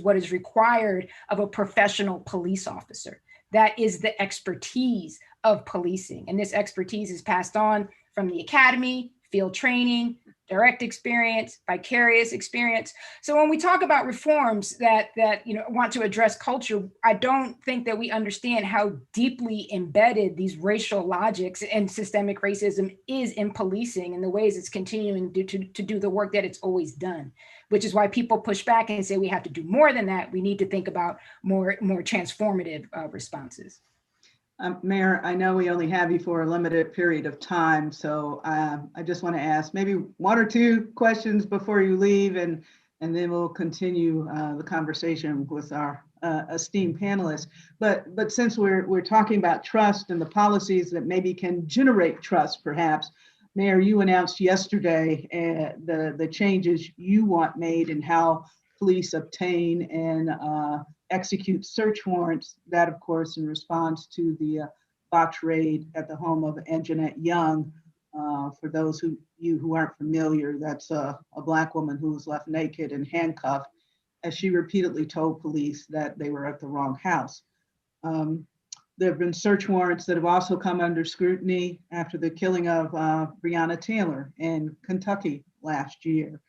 what is required of a professional police officer. That is the expertise of policing, and this expertise is passed on from the academy, field training, direct experience, vicarious experience. So when we talk about reforms that want to address culture, I don't think that we understand how deeply embedded these racial logics and systemic racism is in policing and the ways it's continuing to do the work that it's always done, which is why people push back and say we have to do more than that. We need to think about more transformative responses. Mayor, I know we only have you for a limited period of time, so I just want to ask maybe one or two questions before you leave, and then we'll continue the conversation with our esteemed panelists. But since we're talking about trust and the policies that maybe can generate trust, perhaps, Mayor, you announced yesterday the changes you want made in how police obtain and execute search warrants. That, of course, in response to the botch raid at the home of Anjanette Young. For those who aren't familiar, that's a Black woman who was left naked and handcuffed as she repeatedly told police that they were at the wrong house. There have been search warrants that have also come under scrutiny after the killing of Breonna Taylor in Kentucky last year.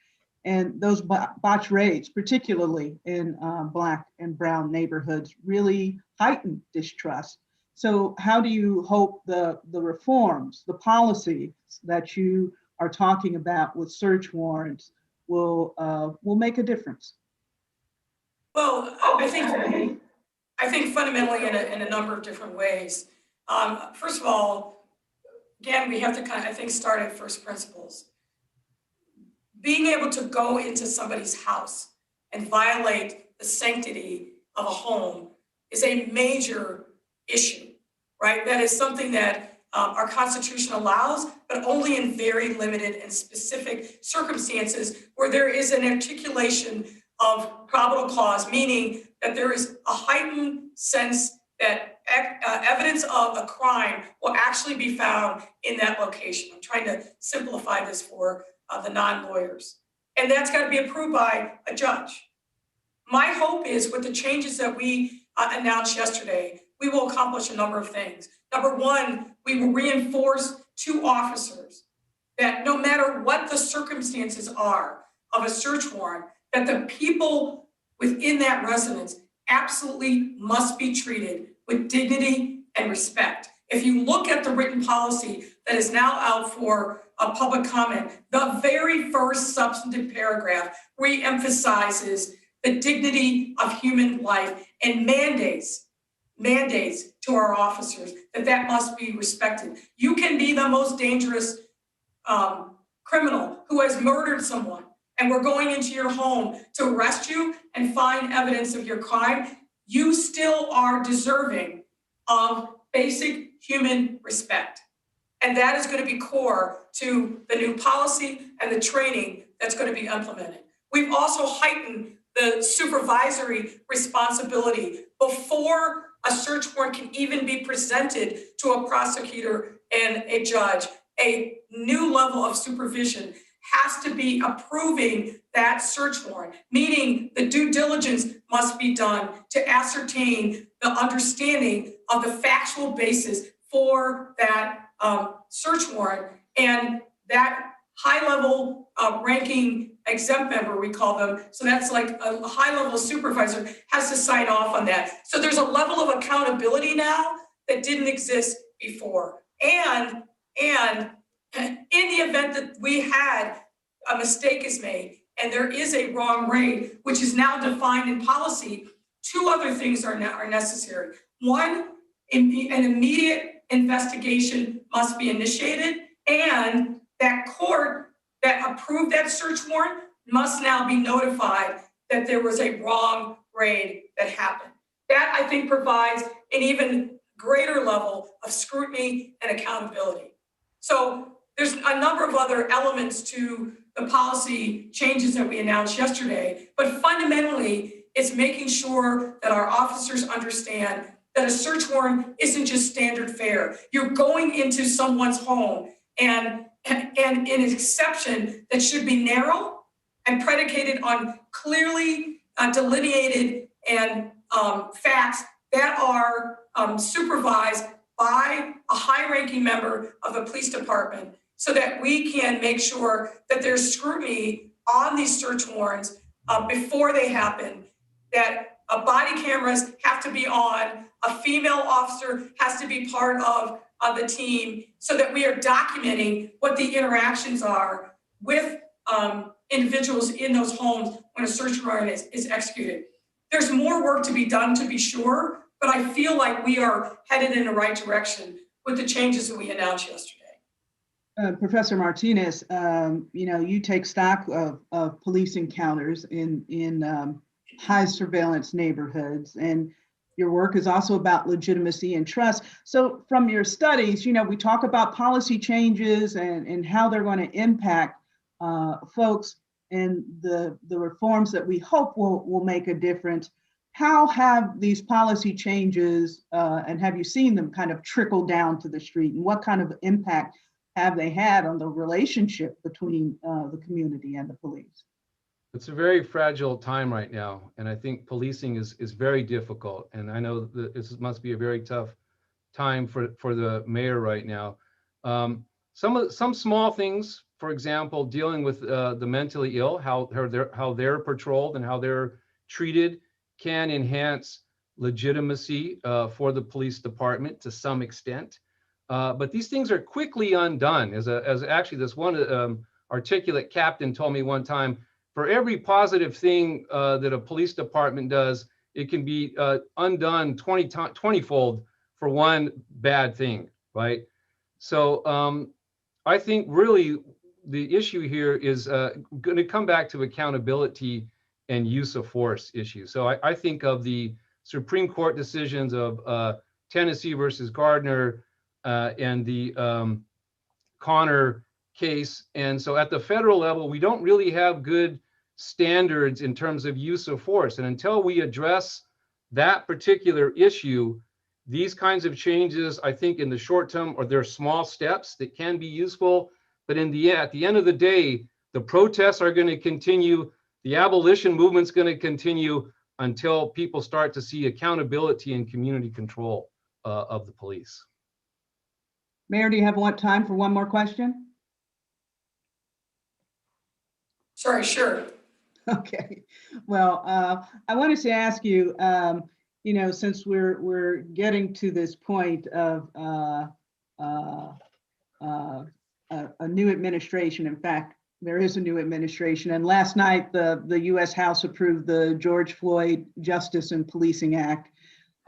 And those botch raids, particularly in Black and brown neighborhoods, really heightened distrust. So how do you hope the reforms, the policies that you are talking about with search warrants will make a difference? Well, I think fundamentally in a number of different ways. First of all, again, we have to start at first principles. Being able to go into somebody's house and violate the sanctity of a home is a major issue, right? That is something that our Constitution allows, but only in very limited and specific circumstances where there is an articulation of probable cause, meaning that there is a heightened sense that evidence of a crime will actually be found in that location. I'm trying to simplify this for the non-lawyers. And that's got to be approved by a judge. My hope is with the changes that we announced yesterday, we will accomplish a number of things. Number one, we will reinforce to officers that no matter what the circumstances are of a search warrant, that the people within that residence absolutely must be treated with dignity and respect. If you look at the written policy that is now out for a public comment, the very first substantive paragraph re-emphasizes the dignity of human life and mandates to our officers that must be respected. You can be the most dangerous criminal who has murdered someone, and we're going into your home to arrest you and find evidence of your crime. You still are deserving of basic human respect. And that is going to be core to the new policy and the training that's going to be implemented. We've also heightened the supervisory responsibility before a search warrant can even be presented to a prosecutor and a judge. A new level of supervision has to be approving that search warrant, meaning the due diligence must be done to ascertain the understanding of the factual basis for that search warrant. And that high-level ranking exempt member, we call them, so that's like a high-level supervisor, has to sign off on that. So there's a level of accountability now that didn't exist before. And in the event that we had a mistake is made and there is a wrong raid, which is now defined in policy, two other things are necessary. One, an immediate investigation must be initiated, and that court that approved that search warrant must now be notified that there was a wrong raid that happened. That, I think, provides an even greater level of scrutiny and accountability. So there's a number of other elements to the policy changes that we announced yesterday, but fundamentally, it's making sure that our officers understand that a search warrant isn't just standard fare. You're going into someone's home, and an exception that should be narrow and predicated on clearly delineated and facts that are supervised by a high-ranking member of the police department, so that we can make sure that there's scrutiny on these search warrants before they happen, that body cameras have to be on, a female officer has to be part of the team, so that we are documenting what the interactions are with individuals in those homes when a search warrant is executed. There's more work to be done, to be sure, but I feel like we are headed in the right direction with the changes that we announced yesterday. Professor Martinez, you take stock of police encounters in high surveillance neighborhoods, and your work is also about legitimacy and trust. So from your studies, we talk about policy changes and how they're going to impact folks and the reforms that we hope will make a difference. How have these policy changes, and have you seen them kind of trickle down to the street, and what kind of impact have they had on the relationship between the community and the police? It's a very fragile time right now, and I think policing is very difficult. And I know that this must be a very tough time for the mayor right now. Some small things, for example, dealing with the mentally ill, how they're patrolled and how they're treated, can enhance legitimacy for the police department to some extent. But these things are quickly undone. As actually this one articulate captain told me one time, for every positive thing that a police department does, it can be undone 20-fold for one bad thing, right? So I think really the issue here is going to come back to accountability and use of force issues. So I think of the Supreme Court decisions of Tennessee versus Gardner and the Connor case. And so at the federal level, we don't really have good standards in terms of use of force. And until we address that particular issue, these kinds of changes, I think in the short term, or they're small steps that can be useful. But at the end of the day, the protests are going to continue. The abolition movement's going to continue until people start to see accountability and community control of the police. Mayor, do you have time for one more question? Sorry, sure. Okay. Well, I wanted to ask you, since we're getting to this point of a new administration. In fact, there is a new administration. And last night, the U.S. House approved the George Floyd Justice and Policing Act.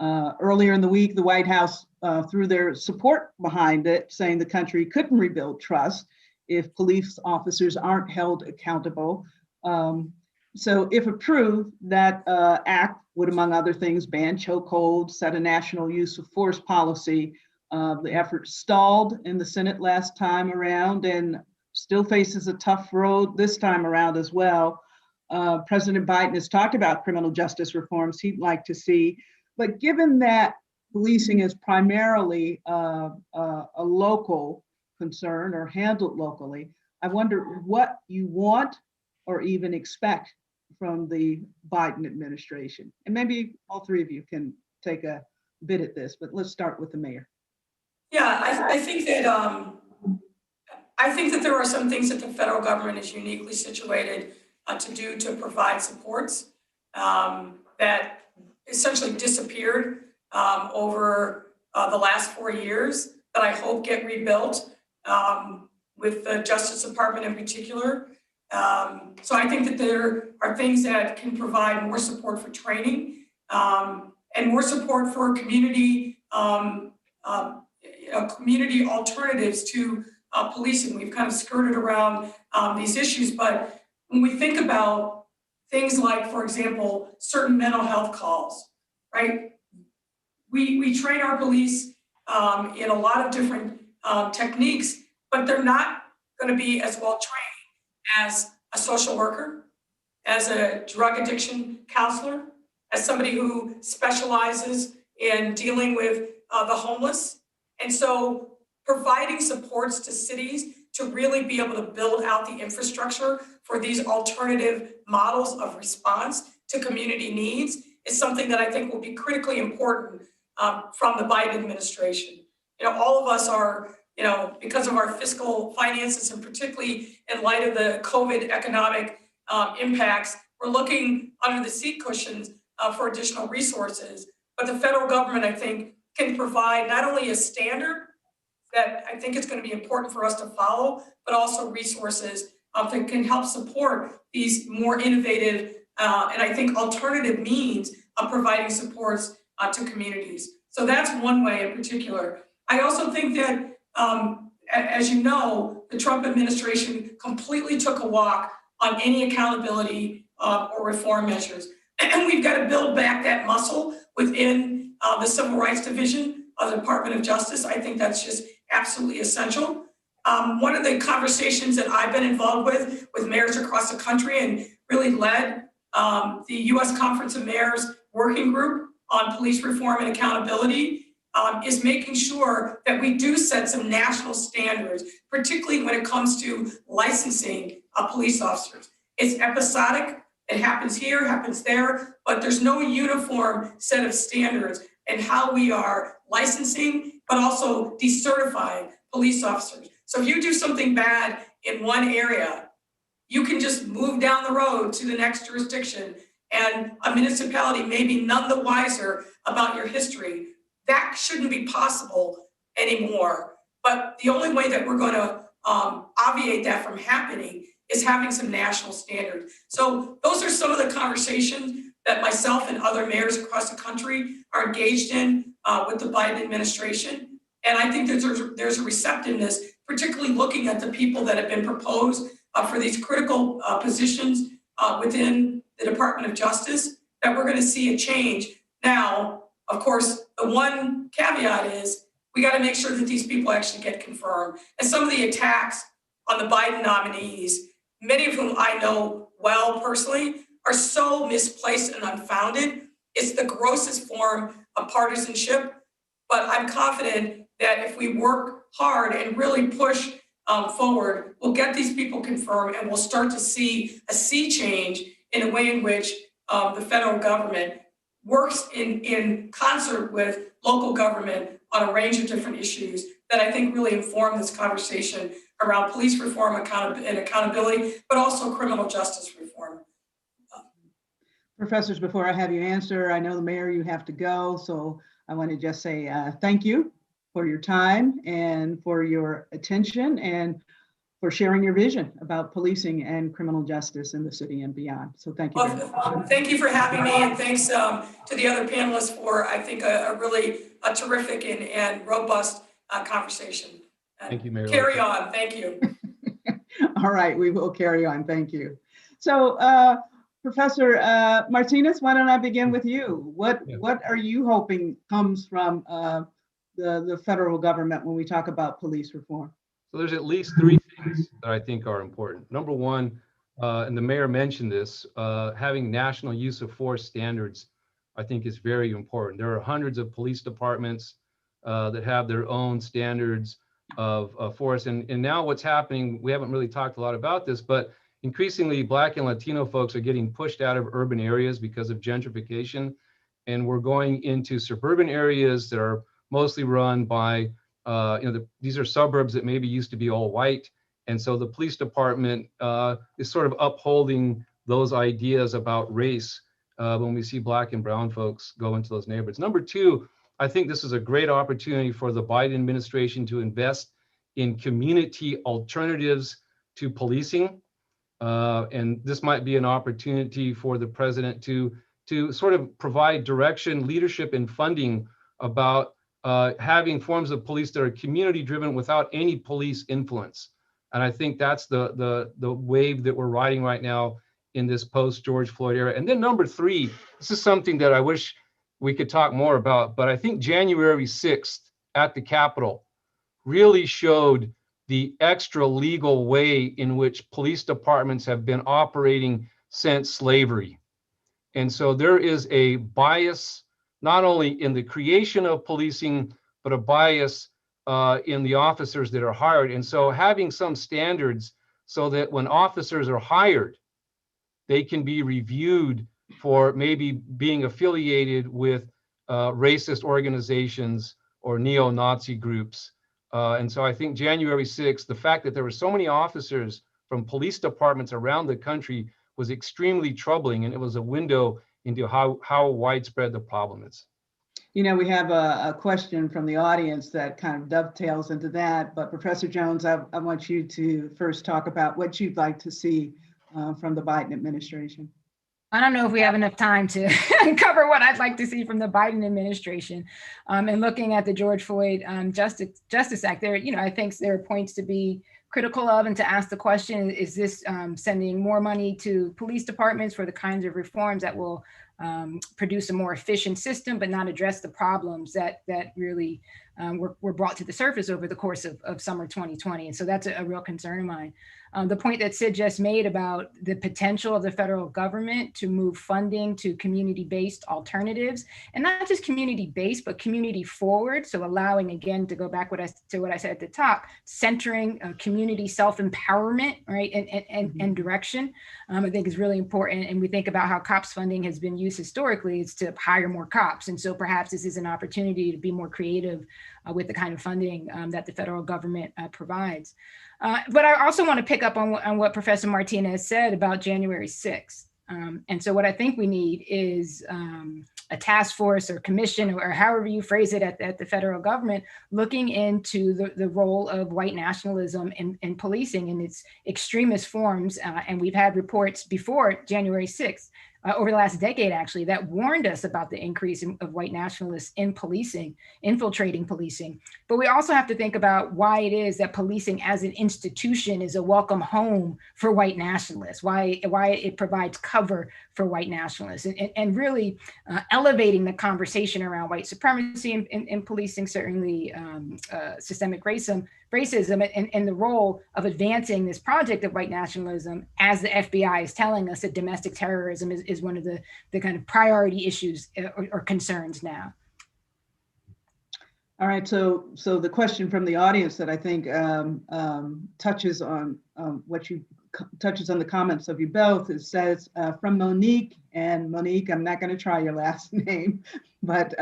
Earlier in the week, the White House threw their support behind it, saying the country couldn't rebuild trust if police officers aren't held accountable. So if approved, that act would, among other things, ban chokeholds, set a national use of force policy. The effort stalled in the Senate last time around and still faces a tough road this time around as well. President Biden has talked about criminal justice reforms he'd like to see, but given that policing is primarily a local concern or handled locally, I wonder what you want or even expect from the Biden administration. And maybe all three of you can take a bit at this, but let's start with the mayor. Yeah, I think that there are some things that the federal government is uniquely situated to do to provide supports that essentially disappeared over the last 4 years. that I hope get rebuilt with the Justice Department in particular. So I think that there are things that can provide more support for training and more support for community community alternatives to policing. We've kind of skirted around these issues, but when we think about things like, for example, certain mental health calls, right? We train our police in a lot of different techniques, but they're not going to be as well trained as a social worker, as a drug addiction counselor, as somebody who specializes in dealing with the homeless. And so providing supports to cities to really be able to build out the infrastructure for these alternative models of response to community needs is something that I think will be critically important from the Biden administration. You know, all of us are, you know, because of our fiscal finances and particularly in light of the COVID economic impacts, we're looking under the seat cushions for additional resources. But the federal government, I think, can provide not only a standard that I think it's going to be important for us to follow, but also resources that can help support these more innovative and I think alternative means of providing supports to communities. So that's one way in particular. I also think that, as you know, the Trump administration completely took a walk on any accountability or reform measures. And we've got to build back that muscle within the Civil Rights Division of the Department of Justice. I think that's just absolutely essential. One of the conversations that I've been involved with mayors across the country and really led the U.S. Conference of Mayors Working Group on Police Reform and Accountability is making sure that we do set some national standards, particularly when it comes to licensing police officers. It's episodic. It happens here, happens there, but there's no uniform set of standards in how we are licensing, but also decertifying police officers. So if you do something bad in one area, you can just move down the road to the next jurisdiction and a municipality may be none the wiser about your history. That shouldn't be possible anymore. But the only way that we're going to obviate that from happening is having some national standards. So those are some of the conversations that myself and other mayors across the country are engaged in with the Biden administration. And I think there's a receptiveness, particularly looking at the people that have been proposed for these critical positions within the Department of Justice, that we're going to see a change. Now, of course, the one caveat is we got to make sure that these people actually get confirmed. And some of the attacks on the Biden nominees, many of whom I know well personally, are so misplaced and unfounded. It's the grossest form of partisanship. But I'm confident that if we work hard and really push forward, we'll get these people confirmed and we'll start to see a sea change in a way in which the federal government works in concert with local government on a range of different issues that I think really inform this conversation around police reform and accountability, but also criminal justice reform. Professors, before I have you answer, I know the mayor, you have to go, so I want to just say thank you for your time and for your attention and for sharing your vision about policing and criminal justice in the city and beyond. So thank you. Well, thank you for having me, and thanks to the other panelists for, I think, a really terrific and robust conversation. Thank you, Mayor. Carry on. Thank you. All right, we will carry on. Thank you. So, Professor Martinez, why don't I begin with you? What are you hoping comes from the federal government when we talk about police reform? So there's at least three things that I think are important. Number one, and the mayor mentioned this, having national use of force standards, I think is very important. There are hundreds of police departments that have their own standards of force. And now what's happening, we haven't really talked a lot about this, but increasingly Black and Latino folks are getting pushed out of urban areas because of gentrification. And we're going into suburban areas that are mostly run by, these are suburbs that maybe used to be all white. And so the police department is sort of upholding those ideas about race when we see Black and brown folks go into those neighborhoods. Number two, I think this is a great opportunity for the Biden administration to invest in community alternatives to policing. And this might be an opportunity for the president to sort of provide direction, leadership, and funding about having forms of police that are community driven without any police influence. And I think that's the wave that we're riding right now in this post George Floyd era. And then number three, this is something that I wish we could talk more about, but I think January 6th at the Capitol really showed the extra legal way in which police departments have been operating since slavery. And so there is a bias, not only in the creation of policing, but a bias in the officers that are hired. And so having some standards so that when officers are hired, they can be reviewed for maybe being affiliated with racist organizations or neo-Nazi groups. And so I think January 6th, the fact that there were so many officers from police departments around the country was extremely troubling, and it was a window into how widespread the problem is. You know, we have a question from the audience that kind of dovetails into that, but Professor Jones, I want you to first talk about what you'd like to see from the Biden administration. I don't know if we have enough time to cover what I'd like to see from the Biden administration. And looking at the George Floyd Justice Act, there, I think there are points to be critical of and to ask the question, is this sending more money to police departments for the kinds of reforms that will produce a more efficient system, but not address the problems that really were brought to the surface over the course of summer 2020. And so that's a real concern of mine. The point that Cid just made about the potential of the federal government to move funding to community-based alternatives, and not just community-based, but community forward. So allowing, again, to go back to what I said at the top, centering community self-empowerment, right, and direction, I think is really important. And we think about how COPS funding has been used historically, is to hire more cops. And so perhaps this is an opportunity to be more creative with the kind of funding that the federal government provides. But I also want to pick up on what Professor Martinez said about January 6th. And so what I think we need is a task force or commission, or however you phrase it at the federal government, looking into the role of white nationalism in policing in its extremist forms. And we've had reports before January 6th, over the last decade, actually, that warned us about the increase of white nationalists in policing, infiltrating policing. But we also have to think about why it is that policing as an institution is a welcome home for white nationalists, why it provides cover for white nationalists, and really elevating the conversation around white supremacy in policing, certainly systemic racism, and the role of advancing this project of white nationalism, as the FBI is telling us that domestic terrorism is one of the kind of priority issues or concerns now. All right, so the question from the audience that I think touches on the comments of you both, it says from Monique, and Monique, I'm not going to try your last name, but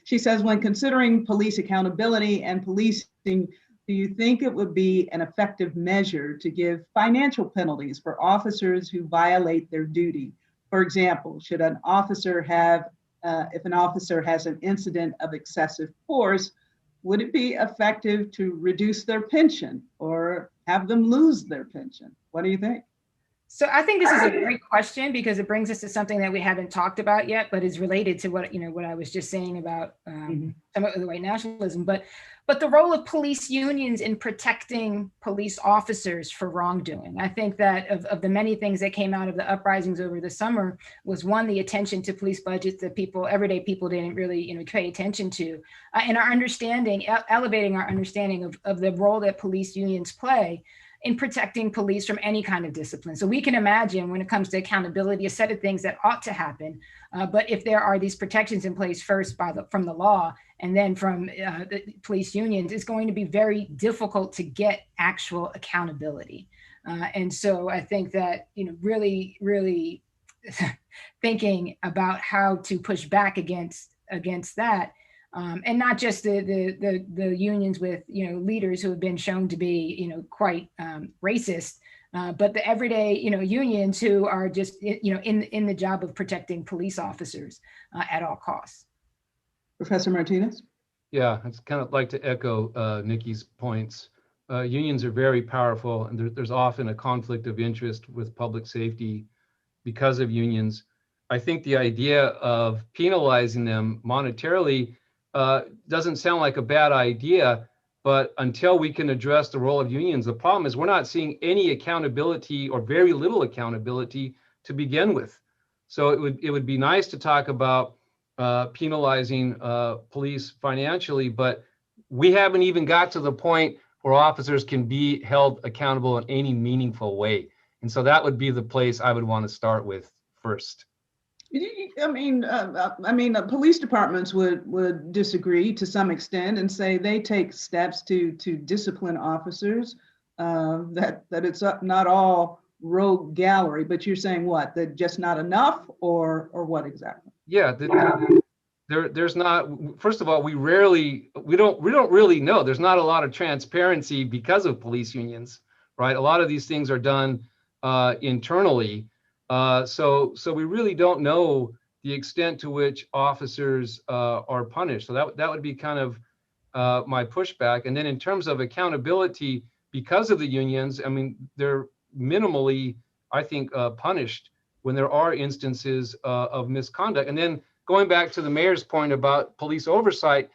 she says, when considering police accountability and policing, do you think it would be an effective measure to give financial penalties for officers who violate their duty? For example, should an officer have, if an officer has an incident of excessive force, would it be effective to reduce their pension or have them lose their pension? What do you think? So I think this is a great question, because it brings us to something that we haven't talked about yet, but is related to what I was just saying about some of the white nationalism. But the role of police unions in protecting police officers for wrongdoing. I think that of the many things that came out of the uprisings over the summer was, one, the attention to police budgets that everyday people didn't really pay attention to, and our understanding, elevating our understanding of the role that police unions play in protecting police from any kind of discipline. So we can imagine, when it comes to accountability, a set of things that ought to happen. But if there are these protections in place first from the law, and then from the police unions, it's going to be very difficult to get actual accountability. And so I think that, really, really thinking about how to push back against that, and not just the unions with leaders who have been shown to be quite racist, but the everyday unions who are just in the job of protecting police officers at all costs. Professor Martinez? Yeah, I'd kind of like to echo Nikki's points. Unions are very powerful, and there's often a conflict of interest with public safety because of unions. I think the idea of penalizing them monetarily doesn't sound like a bad idea, but until we can address the role of unions, the problem is we're not seeing any accountability or very little accountability to begin with. So it would be nice to talk about penalizing police financially, but we haven't even got to the point where officers can be held accountable in any meaningful way. And so that would be the place I would want to start with first. I mean, police departments would disagree to some extent and say they take steps to discipline officers. That it's not all rogue gallery, but you're saying what? That just not enough, or what exactly? Yeah, there's not. First of all, we don't really know. There's not a lot of transparency because of police unions, right? A lot of these things are done internally. So we really don't know the extent to which officers are punished. So that would be kind of my pushback. And then in terms of accountability, because of the unions, I mean, they're minimally, I think, punished when there are instances of misconduct. And then going back to the mayor's point about police oversight,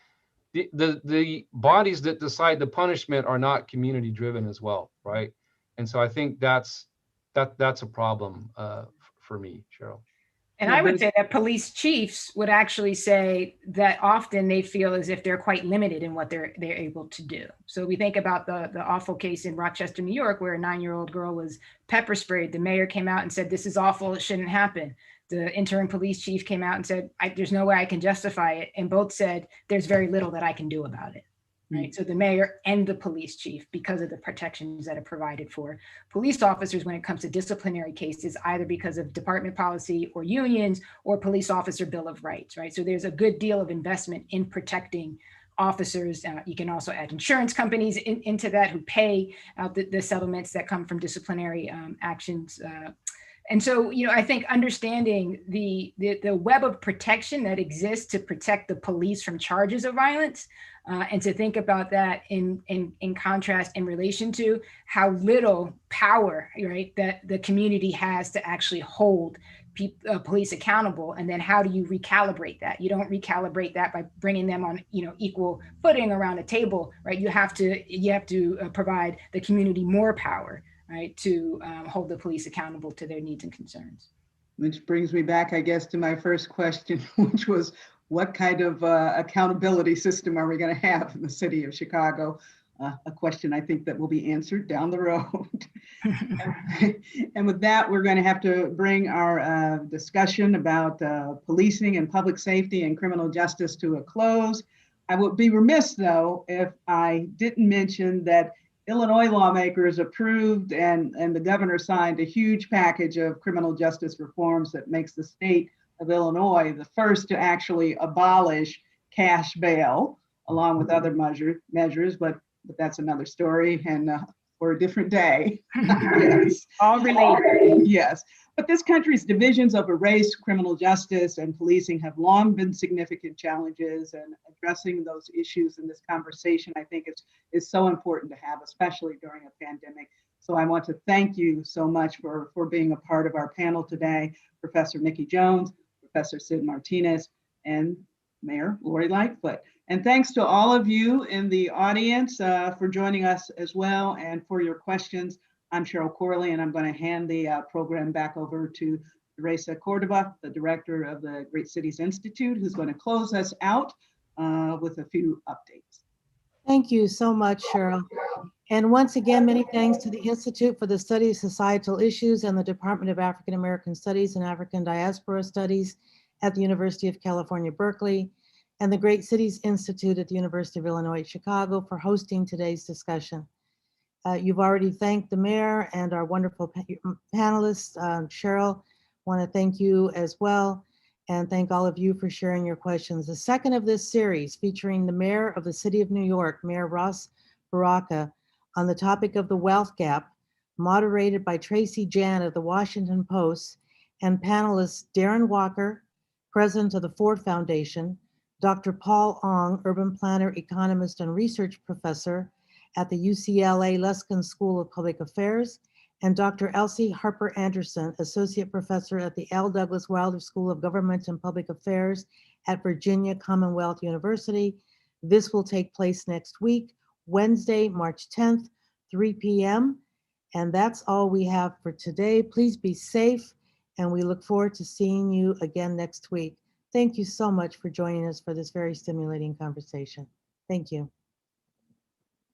the bodies that decide the punishment are not community driven as well, right? And so I think that's a problem for me, Cheryl. And I would say that police chiefs would actually say that often they feel as if they're quite limited in what they're able to do. So we think about the awful case in Rochester, New York, where a 9-year-old girl was pepper sprayed. The mayor came out and said, "This is awful, it shouldn't happen." The interim police chief came out and said, "There's no way I can justify it." And both said, "There's very little that I can do about it." Right. So the mayor and the police chief, because of the protections that are provided for police officers when it comes to disciplinary cases, either because of department policy or unions or police officer bill of rights. Right. So there's a good deal of investment in protecting officers. You can also add insurance companies into that who pay out the settlements that come from disciplinary actions. And so, I think understanding the web of protection that exists to protect the police from charges of violence, and to think about that in contrast in relation to how little power, right, that the community has to actually hold police accountable, and then how do you recalibrate that? You don't recalibrate that by bringing them on, equal footing around a table, right? You have to provide the community more power, right, to hold the police accountable to their needs and concerns. Which brings me back, I guess, to my first question, which was, what kind of accountability system are we going to have in the city of Chicago? A question I think that will be answered down the road. And with that, we're going to have to bring our discussion about policing and public safety and criminal justice to a close. I would be remiss, though, if I didn't mention that Illinois lawmakers approved and the governor signed a huge package of criminal justice reforms that makes the state of Illinois the first to actually abolish cash bail, along with other measures, but that's another story and for a different day. Yes. All related. Yes. But this country's divisions over race, criminal justice, and policing have long been significant challenges, and addressing those issues in this conversation, I think, is so important to have, especially during a pandemic. So I want to thank you so much for being a part of our panel today, Professor Nikki Jones, Professor Cid Martinez, and Mayor Lori Lightfoot. And thanks to all of you in the audience for joining us as well and for your questions. I'm Cheryl Corley, and I'm going to hand the program back over to Teresa Córdova, the director of the Great Cities Institute, who's going to close us out with a few updates. Thank you so much, Cheryl. And once again, many thanks to the Institute for the Study of Societal Issues and the Department of African American Studies and African Diaspora Studies at the University of California, Berkeley, and the Great Cities Institute at the University of Illinois at Chicago for hosting today's discussion. You've already thanked the mayor and our wonderful panelists. Cheryl, want to thank you as well, and thank all of you for sharing your questions. The second of this series, featuring the mayor of the city of New York, Mayor Ross Baraka, on the topic of the wealth gap, moderated by Tracy Jan of the Washington Post, and panelists Darren Walker, president of the Ford Foundation, Dr. Paul Ong, urban planner, economist, and research professor at the UCLA Luskin School of Public Affairs, and Dr. Elsie Harper Anderson, associate professor at the L. Douglas Wilder School of Government and Public Affairs at Virginia Commonwealth University. This will take place next week, Wednesday, March 10th, 3 p.m. And that's all we have for today. Please be safe, and we look forward to seeing you again next week. Thank you so much for joining us for this very stimulating conversation. Thank you.